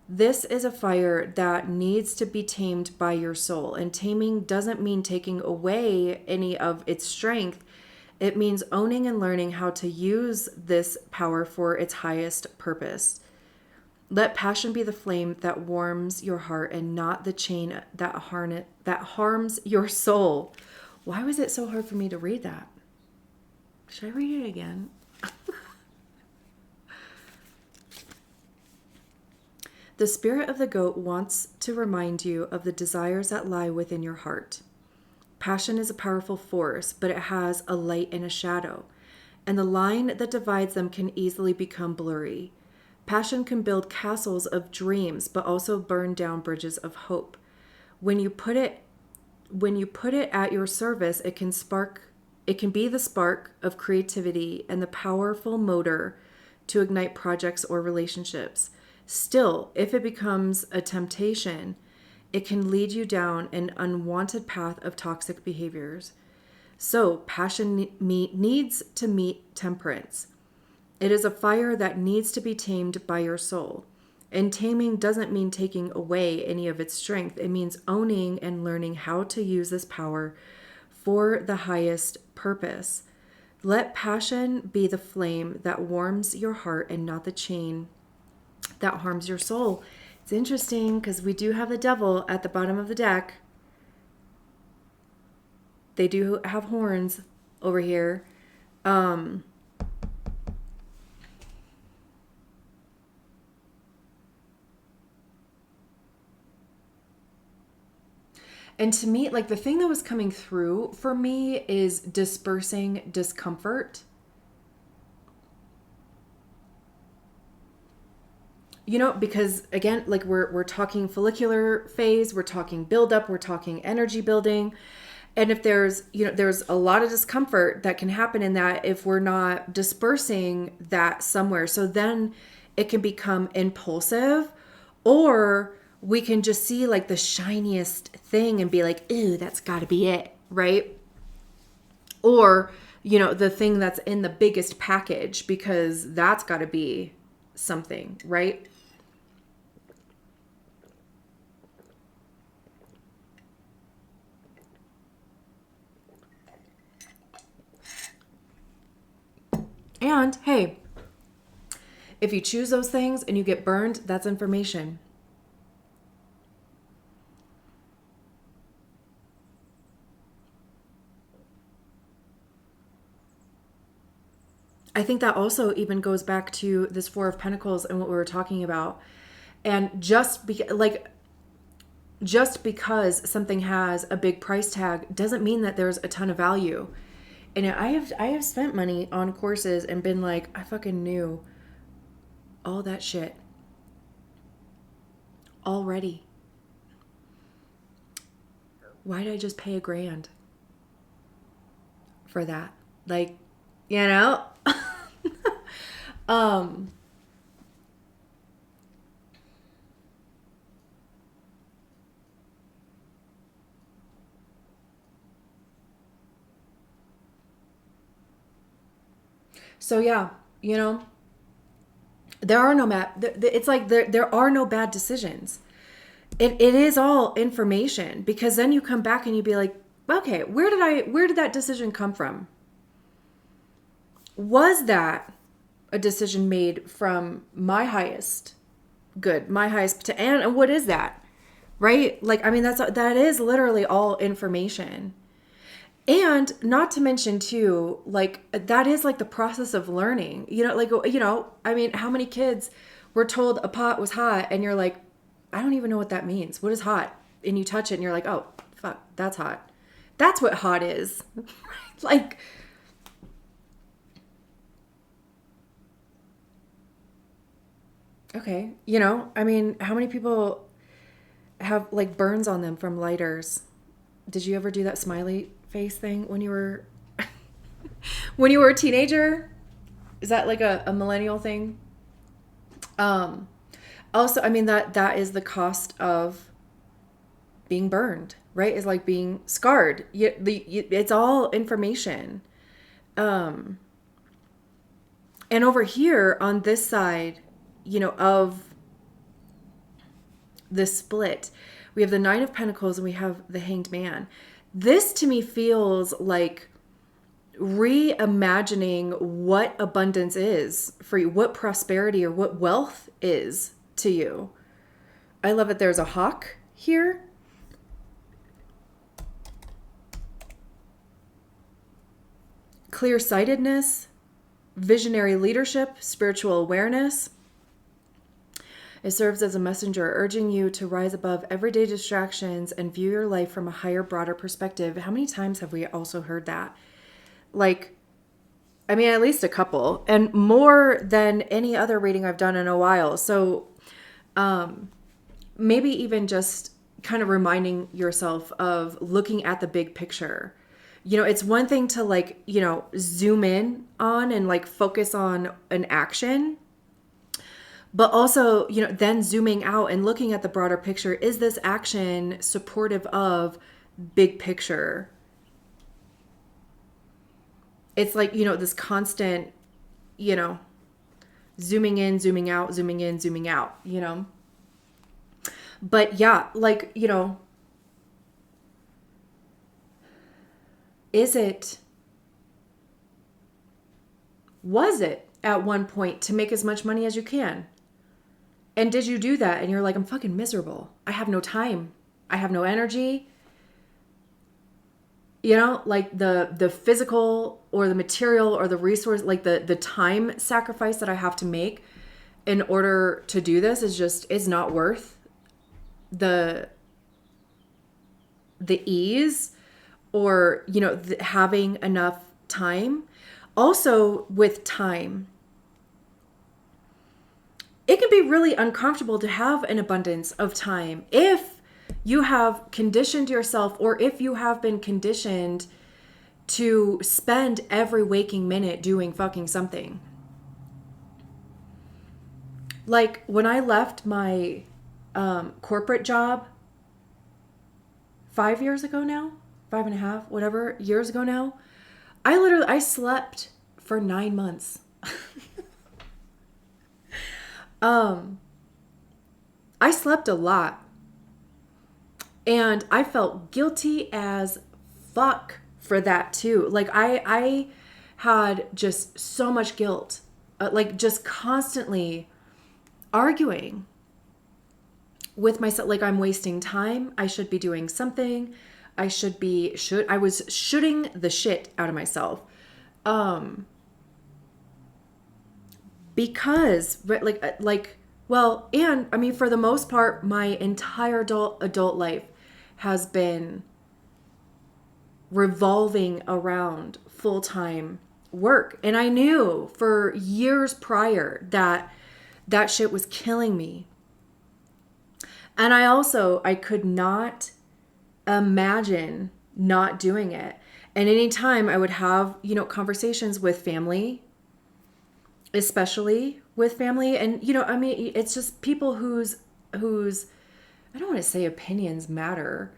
This is a fire that needs to be tamed by your soul. And taming doesn't mean taking away any of its strength. It means owning and learning how to use this power for its highest purpose. Let passion be the flame that warms your heart and not the chain that harms your soul. Why was it so hard for me to read that? Should I read it again? The spirit of the goat wants to remind you of the desires that lie within your heart. Passion is a powerful force, but it has a light and a shadow, and the line that divides them can easily become blurry. Passion can build castles of dreams, but also burn down bridges of hope. When you put it at your service, it can be the spark of creativity and the powerful motor to ignite projects or relationships. Still, if it becomes a temptation, it can lead you down an unwanted path of toxic behaviors. So, passion needs to meet temperance. It is a fire that needs to be tamed by your soul. And taming doesn't mean taking away any of its strength. It means owning and learning how to use this power for the highest purpose. Let passion be the flame that warms your heart and not the chain that harms your soul. It's interesting because we do have the devil at the bottom of the deck. They do have horns over here. And to me, like the thing that was coming through for me is dispersing discomfort. You know, because again, like we're talking follicular phase, we're talking buildup, we're talking energy building. And if there's a lot of discomfort that can happen in that if we're not dispersing that somewhere. So then it can become impulsive, or we can just see like the shiniest thing and be like, ooh, that's got to be it, right? Or, the thing that's in the biggest package, because that's got to be something, right? And hey, if you choose those things and you get burned, that's information. I think that also even goes back to this Four of Pentacles and what we were talking about. And just because something has a big price tag doesn't mean that there's a ton of value. And I have spent money on courses and been like, I fucking knew all that shit already. Why did I just pay $1,000 for that? Like, So yeah, there are no it's like there are no bad decisions. It is all information, because then you come back and you be like, okay, where did that decision come from? Was that a decision made from my highest good, my highest and what is that? Right? Like, I mean, that is literally all information. And not to mention too, like that is like the process of learning, I mean, how many kids were told a pot was hot and you're like, I don't even know what that means. What is hot? And you touch it and you're like, oh, fuck, that's hot. That's what hot is. Like, okay. I mean, how many people have like burns on them from lighters? Did you ever do that smiley face thing when you were a teenager? Is that like a millennial thing? Also, I mean, that is the cost of being burned, right? Is like being scarred. It's all information. And over here on this side, of the split, we have the Nine of Pentacles and we have the Hanged Man. This to me feels like reimagining what abundance is for you, what prosperity or what wealth is to you. I love it. There's a hawk here. Clear-sightedness, visionary leadership, spiritual awareness. It serves as a messenger urging you to rise above everyday distractions and view your life from a higher, broader perspective. How many times have we also heard that? Like, I mean, at least a couple, and more than any other reading I've done in a while. So maybe even just kind of reminding yourself of looking at the big picture. You know, it's one thing to like, you know, zoom in on and like focus on an action, but also, you know, then zooming out and looking at the broader picture. Is this action supportive of big picture? It's like, you know, this constant, you know, zooming in, zooming out, zooming in, zooming out, you know? But yeah, like, you know, was it at one point to make as much money as you can? And did you do that? And you're like, I'm fucking miserable. I have no time. I have no energy. You know, like the physical or the material or the resource, like the time sacrifice that I have to make in order to do this is not worth the ease or, you know, having enough time. Also with time, it can be really uncomfortable to have an abundance of time if you have conditioned yourself, or if you have been conditioned to spend every waking minute doing fucking something. Like when I left my corporate job 5 years ago now, 5.5, whatever, years ago now, I slept for 9 months. I slept a lot. And I felt guilty as fuck for that too. Like I had just so much guilt, like just constantly arguing with myself. Like I'm wasting time. I should be doing something. I was shooting the shit out of myself. Because well, and I mean, for the most part, my entire adult life has been revolving around full-time work. And I knew for years prior that that shit was killing me. And I could not imagine not doing it. And anytime I would have, you know, conversations with family, especially with family, and, you know, I mean, it's just people whose I don't want to say opinions matter,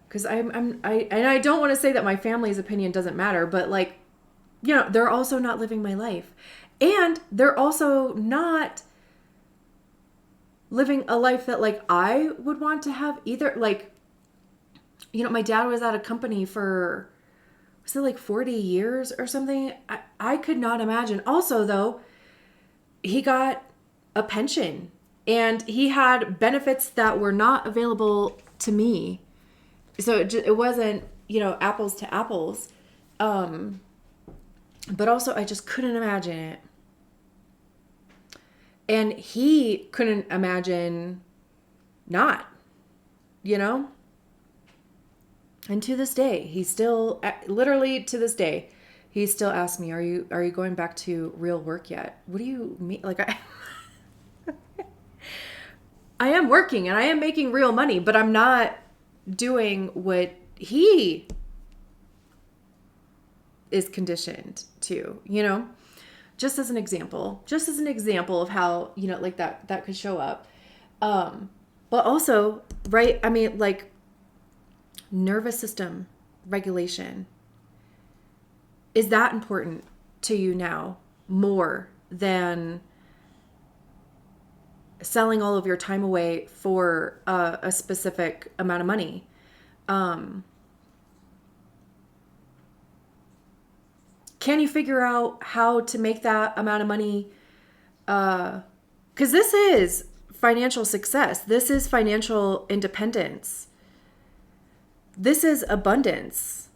because I don't want to say that my family's opinion doesn't matter, but like, you know, they're also not living my life, and they're also not living a life that like I would want to have either. Like, you know, my dad was at a company for, was it like 40 years or something? I could not imagine. Also though, he got a pension and he had benefits that were not available to me. So it wasn't, you know, apples to apples. But also I just couldn't imagine it. And he couldn't imagine not, you know? And to this day, he still, literally to this day, he still asks me, are you going back to real work yet? What do you mean? Like, I am working and I am making real money, but I'm not doing what he is conditioned to, you know? Just as an example of how, you know, like that could show up. But also, right, I mean, like, nervous system regulation. Is that important to you now more than selling all of your time away for a specific amount of money? Can you figure out how to make that amount of money? Because this is financial success. This is financial independence. This is abundance,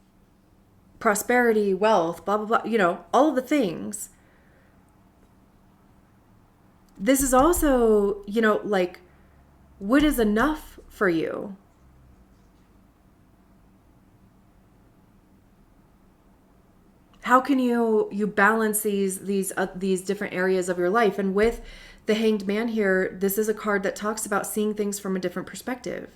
prosperity, wealth, blah, blah, blah, you know, all of the things. this is also, like, what is enough for you? How can you balance these different areas of your life? And with the Hanged Man here, this is a card that talks about seeing things from a different perspective.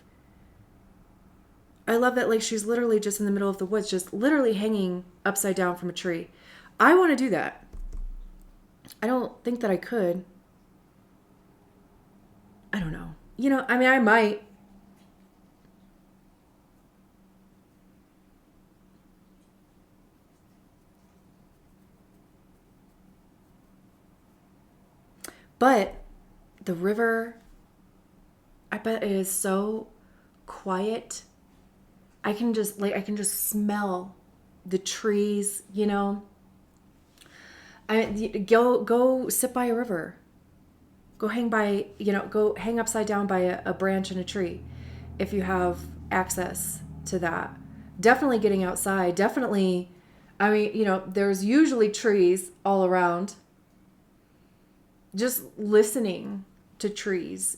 I love that, like, she's literally just in the middle of the woods, just literally hanging upside down from a tree. I want to do that. I don't think that I could. I don't know. I mean, I might. But the river, I bet it is so quiet. I can just smell the trees. Go sit by a river. Go hang upside down by a branch in a tree if you have access to that. Definitely getting outside. Definitely, I mean, there's usually trees all around. Just listening to trees.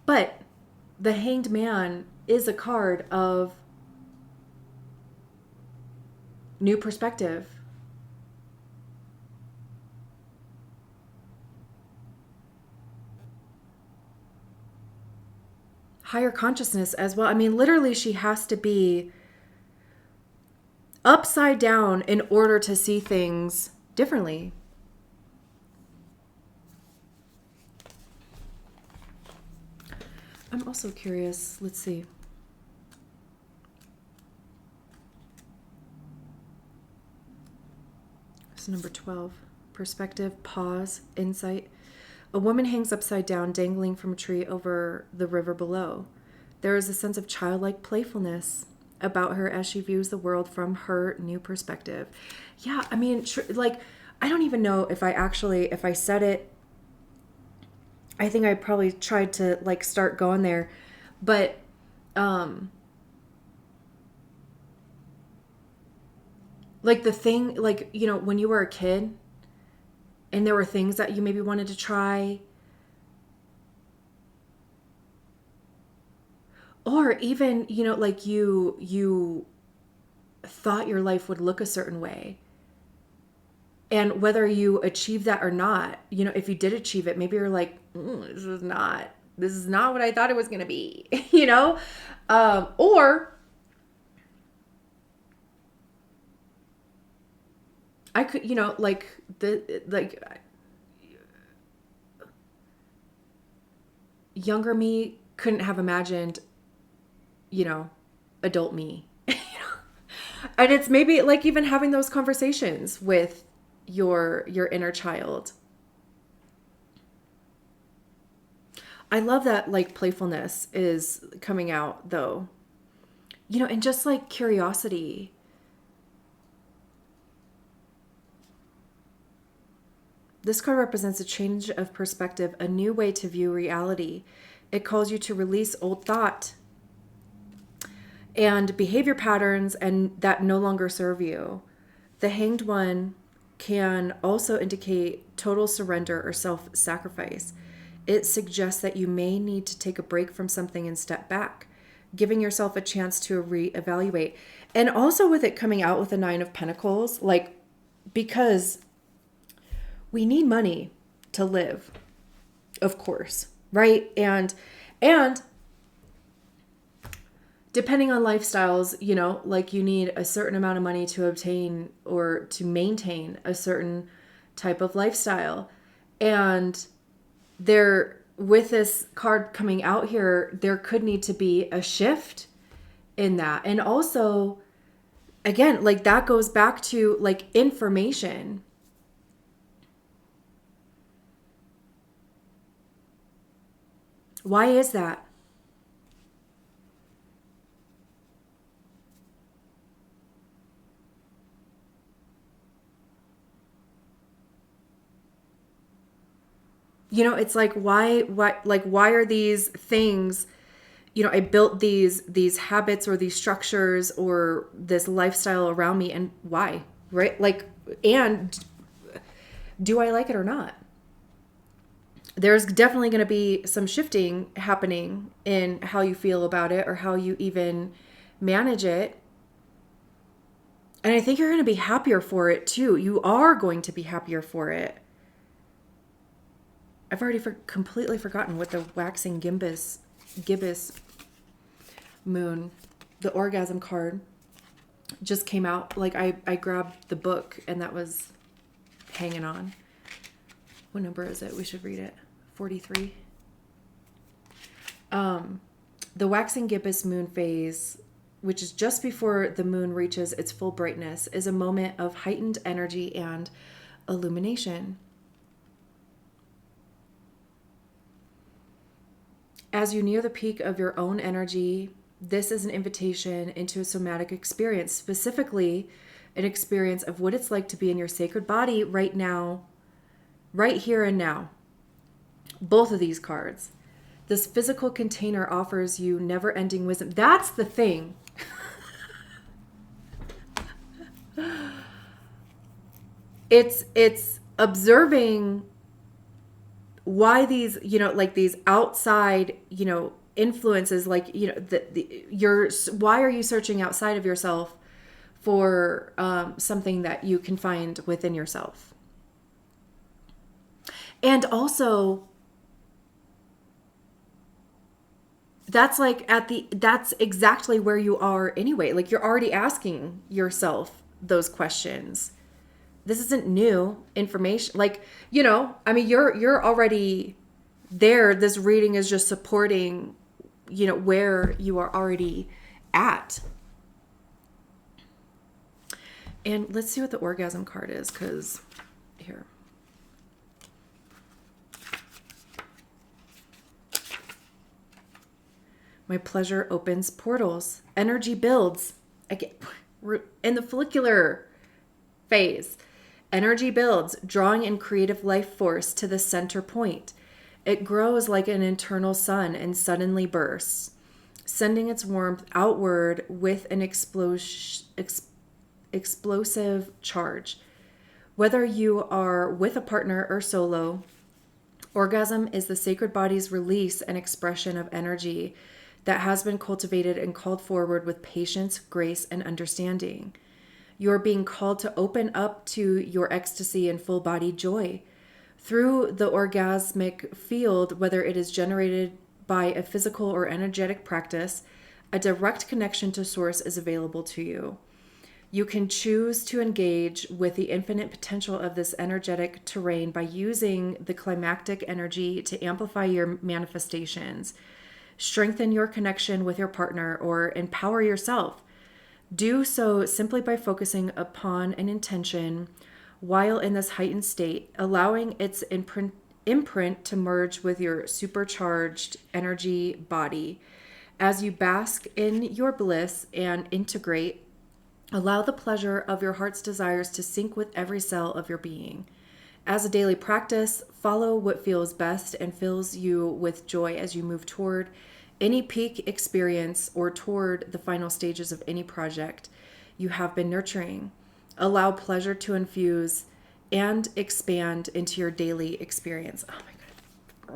But the Hanged Man is a card of new perspective. Higher consciousness as well. I mean, literally, she has to be upside down in order to see things differently. I'm also curious. Let's see. This is number 12. Perspective, pause, insight. A woman hangs upside down, dangling from a tree over the river below. There is a sense of childlike playfulness about her as she views the world from her new perspective. Yeah, I mean, like, I don't even know if I said it. I think I probably tried to, like, start going there. But, like, the thing, like, when you were a kid and there were things that you maybe wanted to try, or even, like, you thought your life would look a certain way, and whether you achieve that or not, if you did achieve it, maybe you're like, this is not what I thought it was going to be. Or I could, like, younger me couldn't have imagined, you know adult me. And it's maybe like even having those conversations with your inner child. I love that, like, playfulness is coming out, though. And just, like, curiosity. This card represents a change of perspective, a new way to view reality. It calls you to release old thought and behavior patterns and that no longer serve you. The Hanged One can also indicate total surrender or self-sacrifice. It suggests that you may need to take a break from something and step back, giving yourself a chance to reevaluate. And also with it coming out with the Nine of Pentacles, like, because we need money to live, of course, right? And depending on lifestyles, like, you need a certain amount of money to obtain or to maintain a certain type of lifestyle. And with this card coming out here, there could need to be a shift in that. And also, again, like, that goes back to, like, information. Why is that? It's like, why are these things, I built these habits or these structures or this lifestyle around me, and why, right? Like, and do I like it or not? There's definitely going to be some shifting happening in how you feel about it or how you even manage it. And I think you're going to be happier for it too. You are going to be happier for it. I've already completely forgotten what the waxing gibbous moon, the orgasm card, just came out. Like I grabbed the book and that was hanging on. What number is it? We should read it. 43. The waxing gibbous moon phase, which is just before the moon reaches its full brightness, is a moment of heightened energy and illumination. As you near the peak of your own energy, this is an invitation into a somatic experience, specifically an experience of what it's like to be in your sacred body right now, right here and now. Both of these cards. This physical container offers you never-ending wisdom. That's the thing. It's observing why these, like these outside, influences, like, why are you searching outside of yourself for something that you can find within yourself? And also, that's exactly where you are anyway. Like, you're already asking yourself those questions. This isn't new information. Like, you're already there. This reading is just supporting, where you are already at. And let's see what the orgasm card is, because here. My pleasure opens portals. Energy builds. We're in the follicular phase. Energy builds, drawing in creative life force to the center point. It grows like an internal sun and suddenly bursts, sending its warmth outward with an explosive charge. Whether you are with a partner or solo, orgasm is the sacred body's release and expression of energy that has been cultivated and called forward with patience, grace, and understanding. You're being called to open up to your ecstasy and full body joy. Through the orgasmic field, whether it is generated by a physical or energetic practice, a direct connection to source is available to you. You can choose to engage with the infinite potential of this energetic terrain by using the climactic energy to amplify your manifestations, strengthen your connection with your partner, or empower yourself. Do so simply by focusing upon an intention while in this heightened state, allowing its imprint to merge with your supercharged energy body. As you bask in your bliss and integrate, allow the pleasure of your heart's desires to sink with every cell of your being. As a daily practice, follow what feels best and fills you with joy as you move toward any peak experience or toward the final stages of any project you have been nurturing. Allow pleasure to infuse and expand into your daily experience. Oh my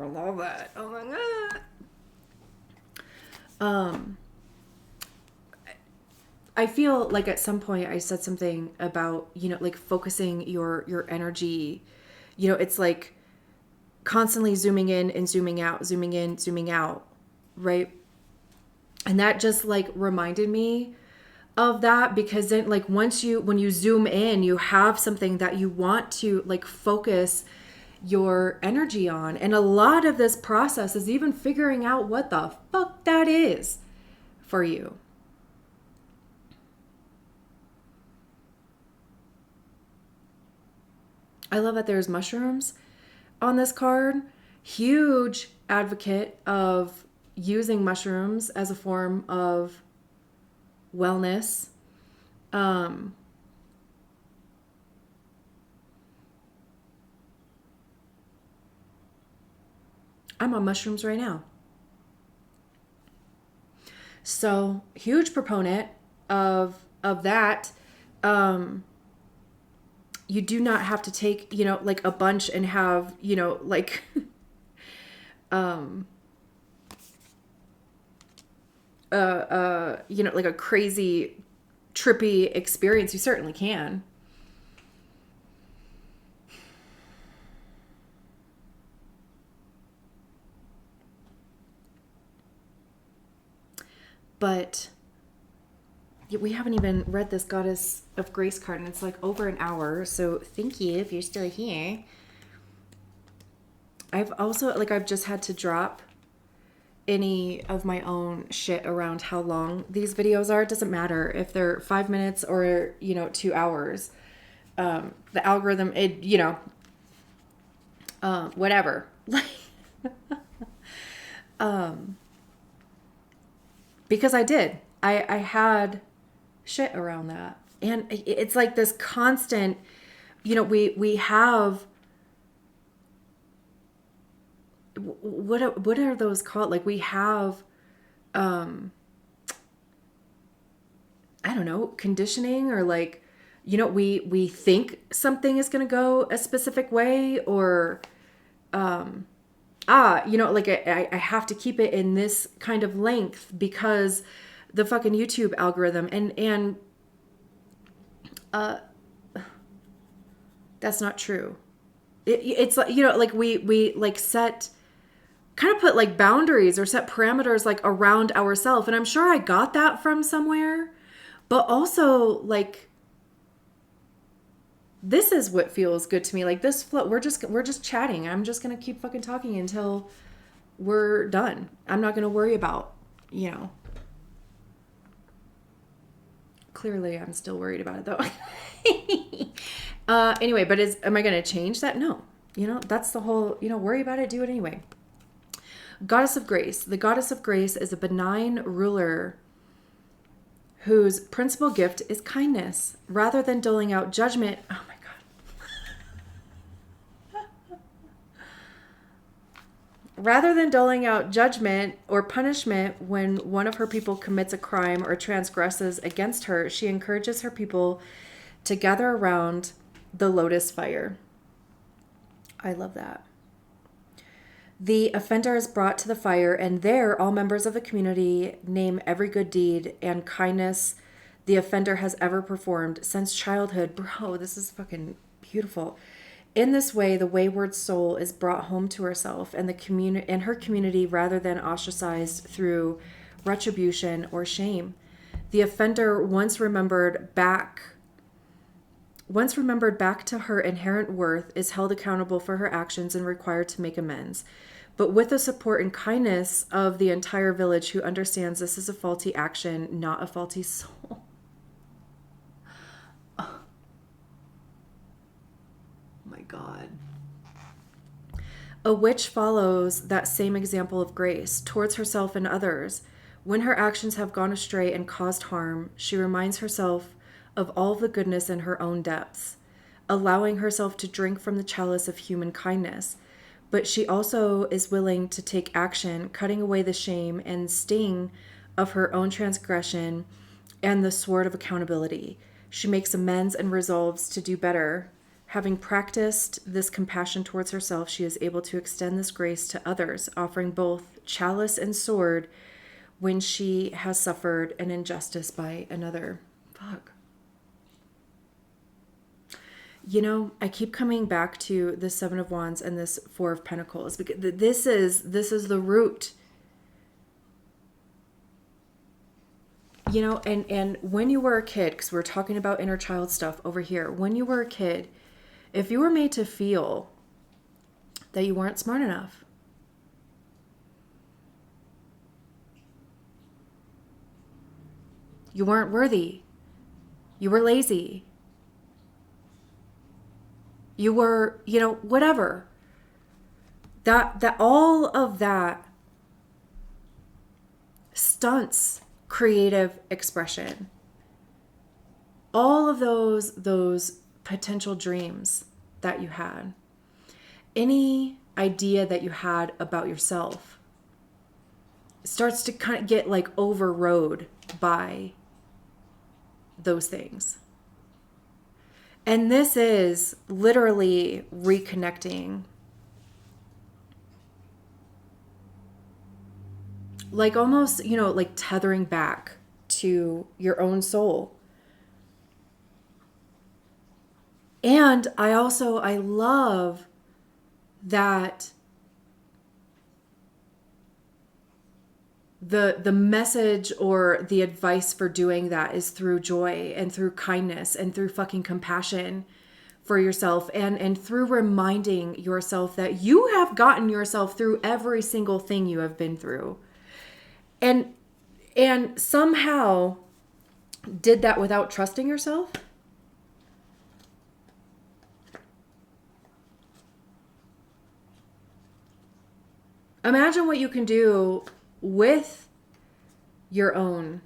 God. I love that. Oh my God. I feel like at some point I said something about, like focusing your energy. It's like constantly zooming in and zooming out, zooming in, zooming out, right? And that just like reminded me of that, because then like when you zoom in, you have something that you want to like focus your energy on. And a lot of this process is even figuring out what the fuck that is for you. I love that there's mushrooms on this card. Huge advocate of using mushrooms as a form of wellness. I'm on mushrooms right now. So, huge proponent of that. You do not have to take, like a bunch and have, like like a crazy trippy experience. You certainly can. But we haven't even read this Goddess of Grace card, and it's like over an hour. So thank you if you're still here. I've just had to drop any of my own shit around how long these videos are. It doesn't matter if they're 5 minutes or, 2 hours. The algorithm, whatever. Because I did. I had shit around that. And it's like this constant, we have, what are those called? Like we have, I don't know, conditioning, or like, we think something is going to go a specific way, or, like I have to keep it in this kind of length because the fucking YouTube algorithm, and that's not true. It's like, like we like kind of put like boundaries or set parameters like around ourselves. And I'm sure I got that from somewhere, but also like, this is what feels good to me. Like this flow, we're just chatting. I'm just going to keep fucking talking until we're done. I'm not going to worry about, clearly I'm still worried about it though. Anyway, but am I going to change that? No. That's the whole, worry about it, do it anyway. Goddess of Grace. The Goddess of Grace is a benign ruler whose principal gift is kindness. Rather than doling out judgment, oh my God. Rather than doling out judgment or punishment when one of her people commits a crime or transgresses against her, she encourages her people to gather around the lotus fire. I love that. The offender is brought to the fire, and there all members of the community name every good deed and kindness the offender has ever performed since childhood. Bro, this is fucking beautiful. In this way, the wayward soul is brought home to herself and her community, rather than ostracized through retribution or shame. The offender, once remembered back to her inherent worth, is held accountable for her actions and required to make amends. But with the support and kindness of the entire village, who understands this is a faulty action, not a faulty soul. Oh my God. A witch follows that same example of grace towards herself and others. When her actions have gone astray and caused harm, she reminds herself of all the goodness in her own depths, allowing herself to drink from the chalice of human kindness. But she also is willing to take action, cutting away the shame and sting of her own transgression and the sword of accountability. She makes amends and resolves to do better. Having practiced this compassion towards herself, she is able to extend this grace to others, offering both chalice and sword when she has suffered an injustice by another. Fuck. I keep coming back to the Seven of Wands and this Four of Pentacles, because this is the root. And when you were a kid, because we're talking about inner child stuff over here, when you were a kid, if you were made to feel that you weren't smart enough, you weren't worthy, you were lazy, you were, whatever, that all of that stunts creative expression. All of those potential dreams that you had. Any idea that you had about yourself starts to kind of get like overrode by those things. And this is literally reconnecting. Like almost, like tethering back to your own soul. And I love that the message or the advice for doing that is through joy and through kindness and through fucking compassion for yourself, and through reminding yourself that you have gotten yourself through every single thing you have been through. And somehow did that without trusting yourself. Imagine what you can do with your own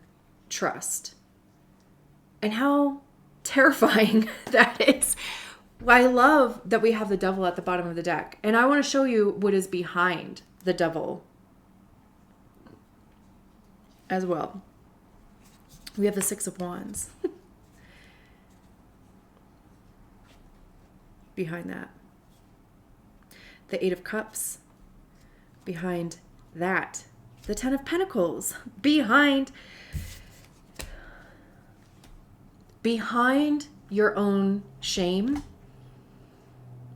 trust and how terrifying that is. I love that we have the devil at the bottom of the deck, and I want to show you what is behind the devil as well. We have the Six of Wands behind that. The Eight of Cups behind that. The Ten of Pentacles behind your own shame.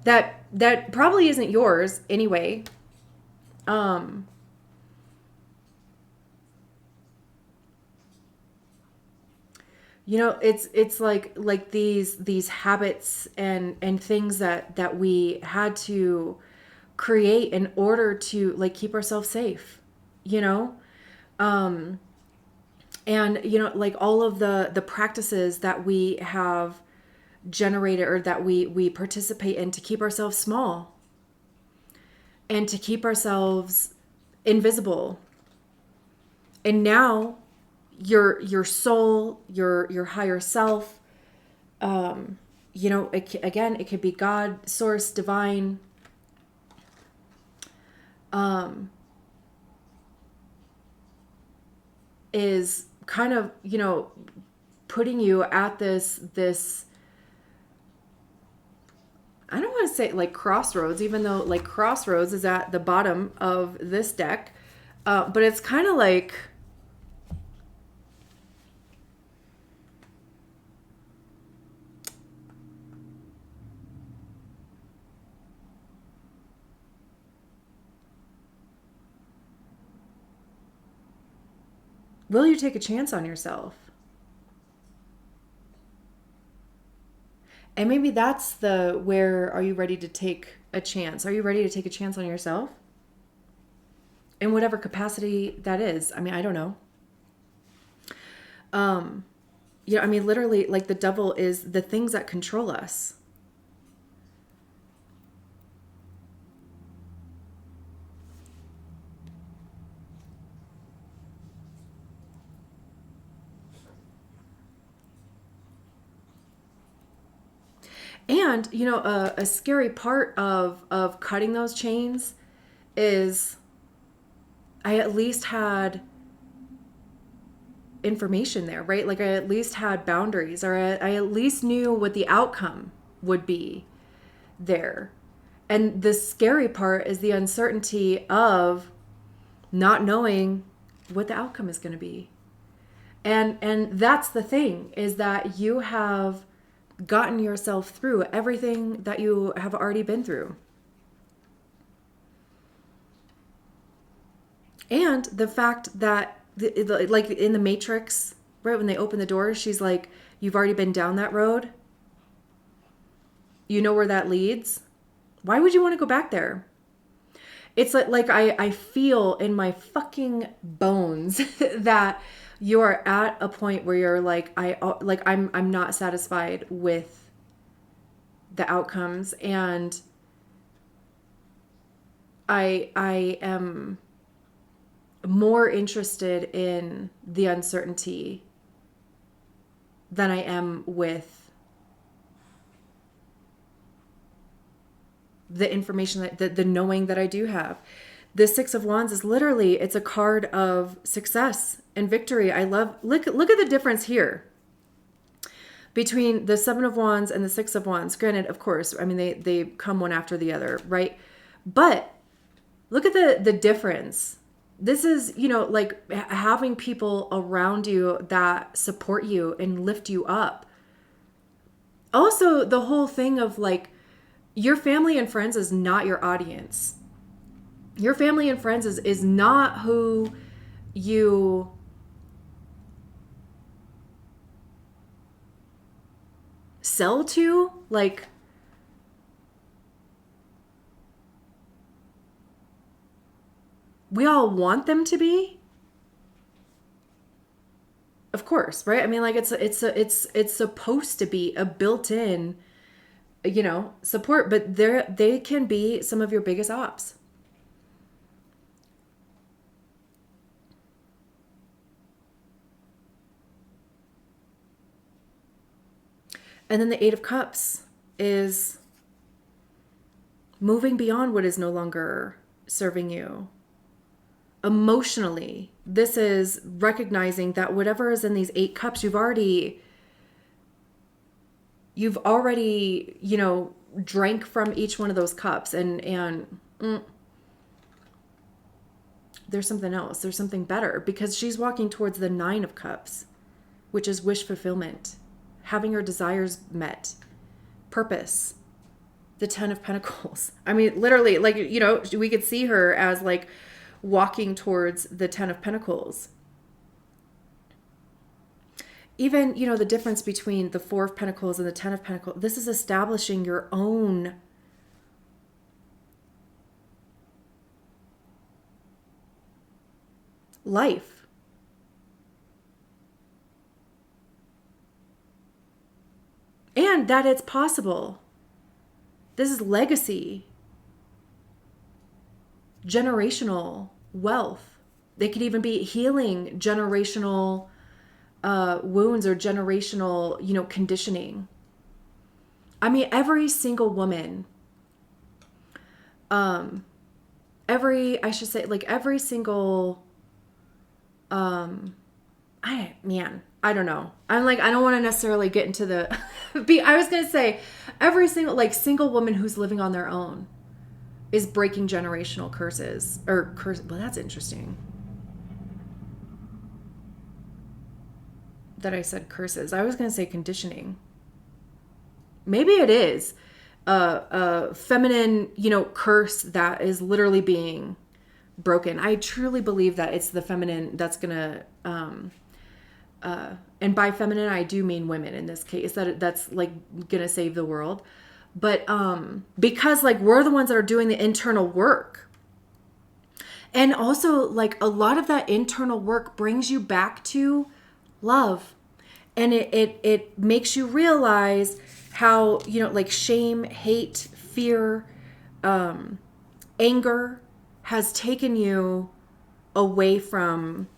That probably isn't yours anyway. It's like these habits and things that we had to create in order to like keep ourselves safe, and like all of the practices that we have generated or that we participate in to keep ourselves small and to keep ourselves invisible. And now your soul, your higher self, it could be God, source, divine, is kind of, putting you at this, I don't want to say like crossroads, even though like crossroads is at the bottom of this deck. But it's kind of like, will you take a chance on yourself? And maybe that's where are you ready to take a chance? Are you ready to take a chance on yourself? In whatever capacity that is. I mean, I don't know. Literally, like the devil is the things that control us. And, a scary part of cutting those chains is I at least had information there, right? Like I at least had boundaries, or I at least knew what the outcome would be there. And the scary part is the uncertainty of not knowing what the outcome is going to be. And that's the thing, is that you have gotten yourself through everything that you have already been through. And the fact that, like in the Matrix, right, when they open the door, she's like, you've already been down that road. You know where that leads. Why would you want to go back there? It's like I feel in my fucking bones that you are at a point where you're like, I'm not satisfied with the outcomes, and I am more interested in the uncertainty than I am with the information the knowing that I do have. The Six of Wands is literally, it's a card of success and victory. I love, look at the difference here between the Seven of Wands and the Six of Wands. Granted, of course, I mean, they come one after the other, right? But look at the difference. This is, like having people around you that support you and lift you up. Also, the whole thing of like, your family and friends is not your audience. Your family and friends is not who you sell to. Like, we all want them to be. Of course, right? I mean, like it's supposed to be a built-in, support, but they can be some of your biggest ops. And then the Eight of Cups is moving beyond what is no longer serving you. Emotionally, this is recognizing that whatever is in these 8 cups, you've already, drank from each one of those cups, and there's something else. There's something better, because she's walking towards the 9 of Cups, which is wish fulfillment, having your desires met, purpose, the 10 of Pentacles. I mean, literally, like, we could see her as like walking towards the 10 of Pentacles. Even, the difference between the 4 of Pentacles and the 10 of Pentacles, this is establishing your own life. And that it's possible. This is legacy. Generational wealth. They could even be healing generational wounds or generational, conditioning. I mean, every single woman, every single, I don't know. I'm like, I don't want to necessarily get into the, I was going to say every single woman who's living on their own is breaking generational curses or Well, that's interesting that I said curses. I was going to say conditioning. Maybe it is a feminine, curse that is literally being broken. I truly believe that it's the feminine that's going to, and by feminine, I do mean women in this case, that's like going to save the world. But because like we're the ones that are doing the internal work. And also like a lot of that internal work brings you back to love. And it makes you realize how, like shame, hate, fear, anger has taken you away from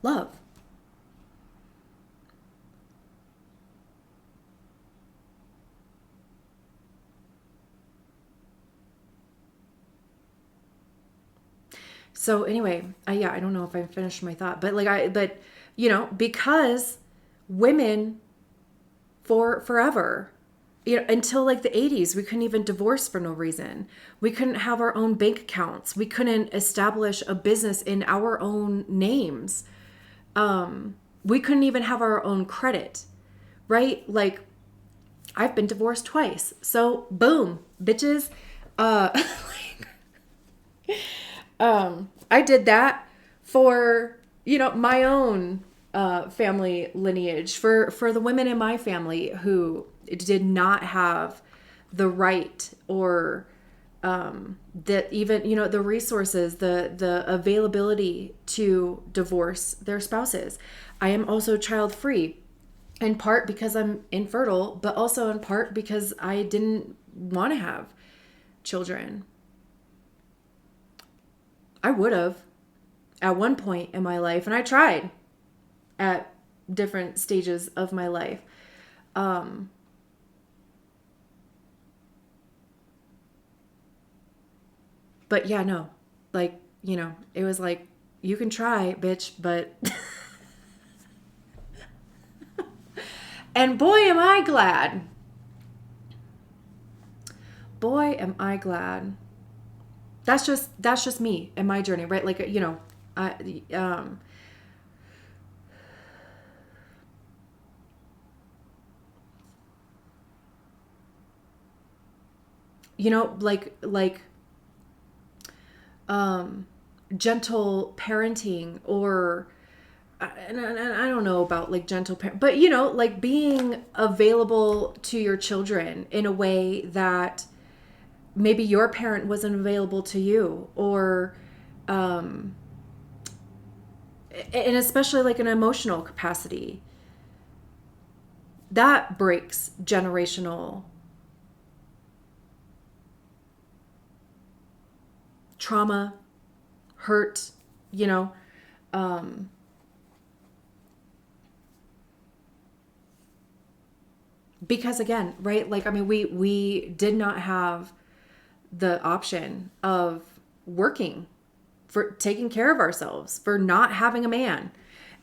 love. So anyway, I don't know if I finished my thought, but because women for forever, until like the 80s, we couldn't even divorce for no reason. We couldn't have our own bank accounts. We couldn't establish a business in our own names. We couldn't even have our own credit, right? Like I've been divorced twice. So boom, bitches. I did that for, my own family lineage, for the women in my family who did not have the right or that even, the resources, the availability to divorce their spouses. I am also child free, in part because I'm infertile, but also in part because I didn't want to have children. I would have at one point in my life, and I tried at different stages of my life. But yeah, no, like, it was like, you can try, bitch, but. And boy, am I glad. Boy, am I glad. That's just me and my journey, right? Like, I, like gentle parenting, or and I don't know about like gentle parent, but like being available to your children in a way that maybe your parent wasn't available to you, or and especially like an emotional capacity that breaks generational trauma, hurt, you know. Um, because again, right? Like, I mean, we did not have the option of working, for taking care of ourselves, for not having a man.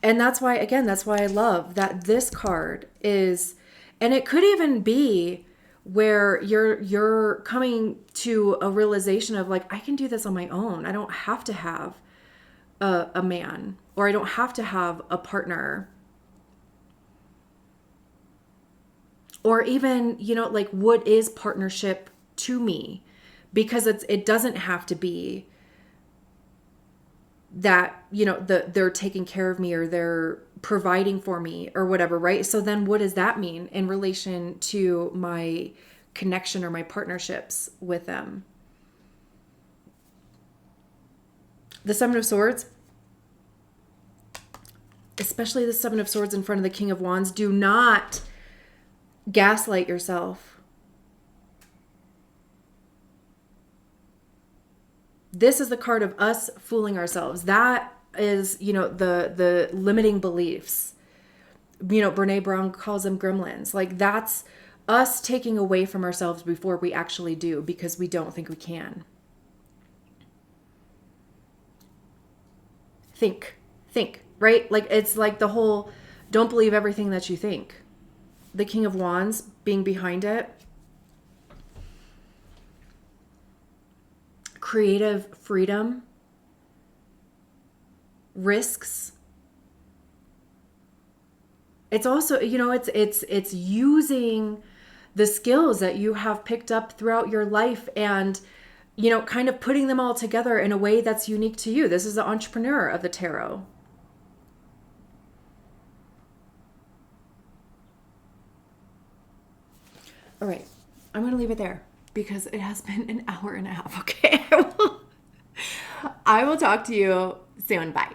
And that's why, again, that's why I love that this card is, and it could even be where you're coming to a realization of like, I can do this on my own. I don't have to have a man, or I don't have to have a partner, or even, like, what is partnership to me? Because it doesn't have to be that, they're taking care of me, or they're providing for me, or whatever, right? So then what does that mean in relation to my connection or my partnerships with them? The Seven of Swords, especially the Seven of Swords in front of the King of Wands, do not gaslight yourself. This is the card of us fooling ourselves. That is, the limiting beliefs. Brene Brown calls them gremlins. Like, that's us taking away from ourselves before we actually do, because we don't think we can. Think, right? Like, it's like the whole, don't believe everything that you think. The King of Wands being behind it. Creative freedom. Risks. It's also, it's using the skills that you have picked up throughout your life, and kind of putting them all together in a way that's unique to you. This is the entrepreneur of the tarot. All right, I'm going to leave it there because it has been an hour and a half. Okay. I will talk to you soon. Bye.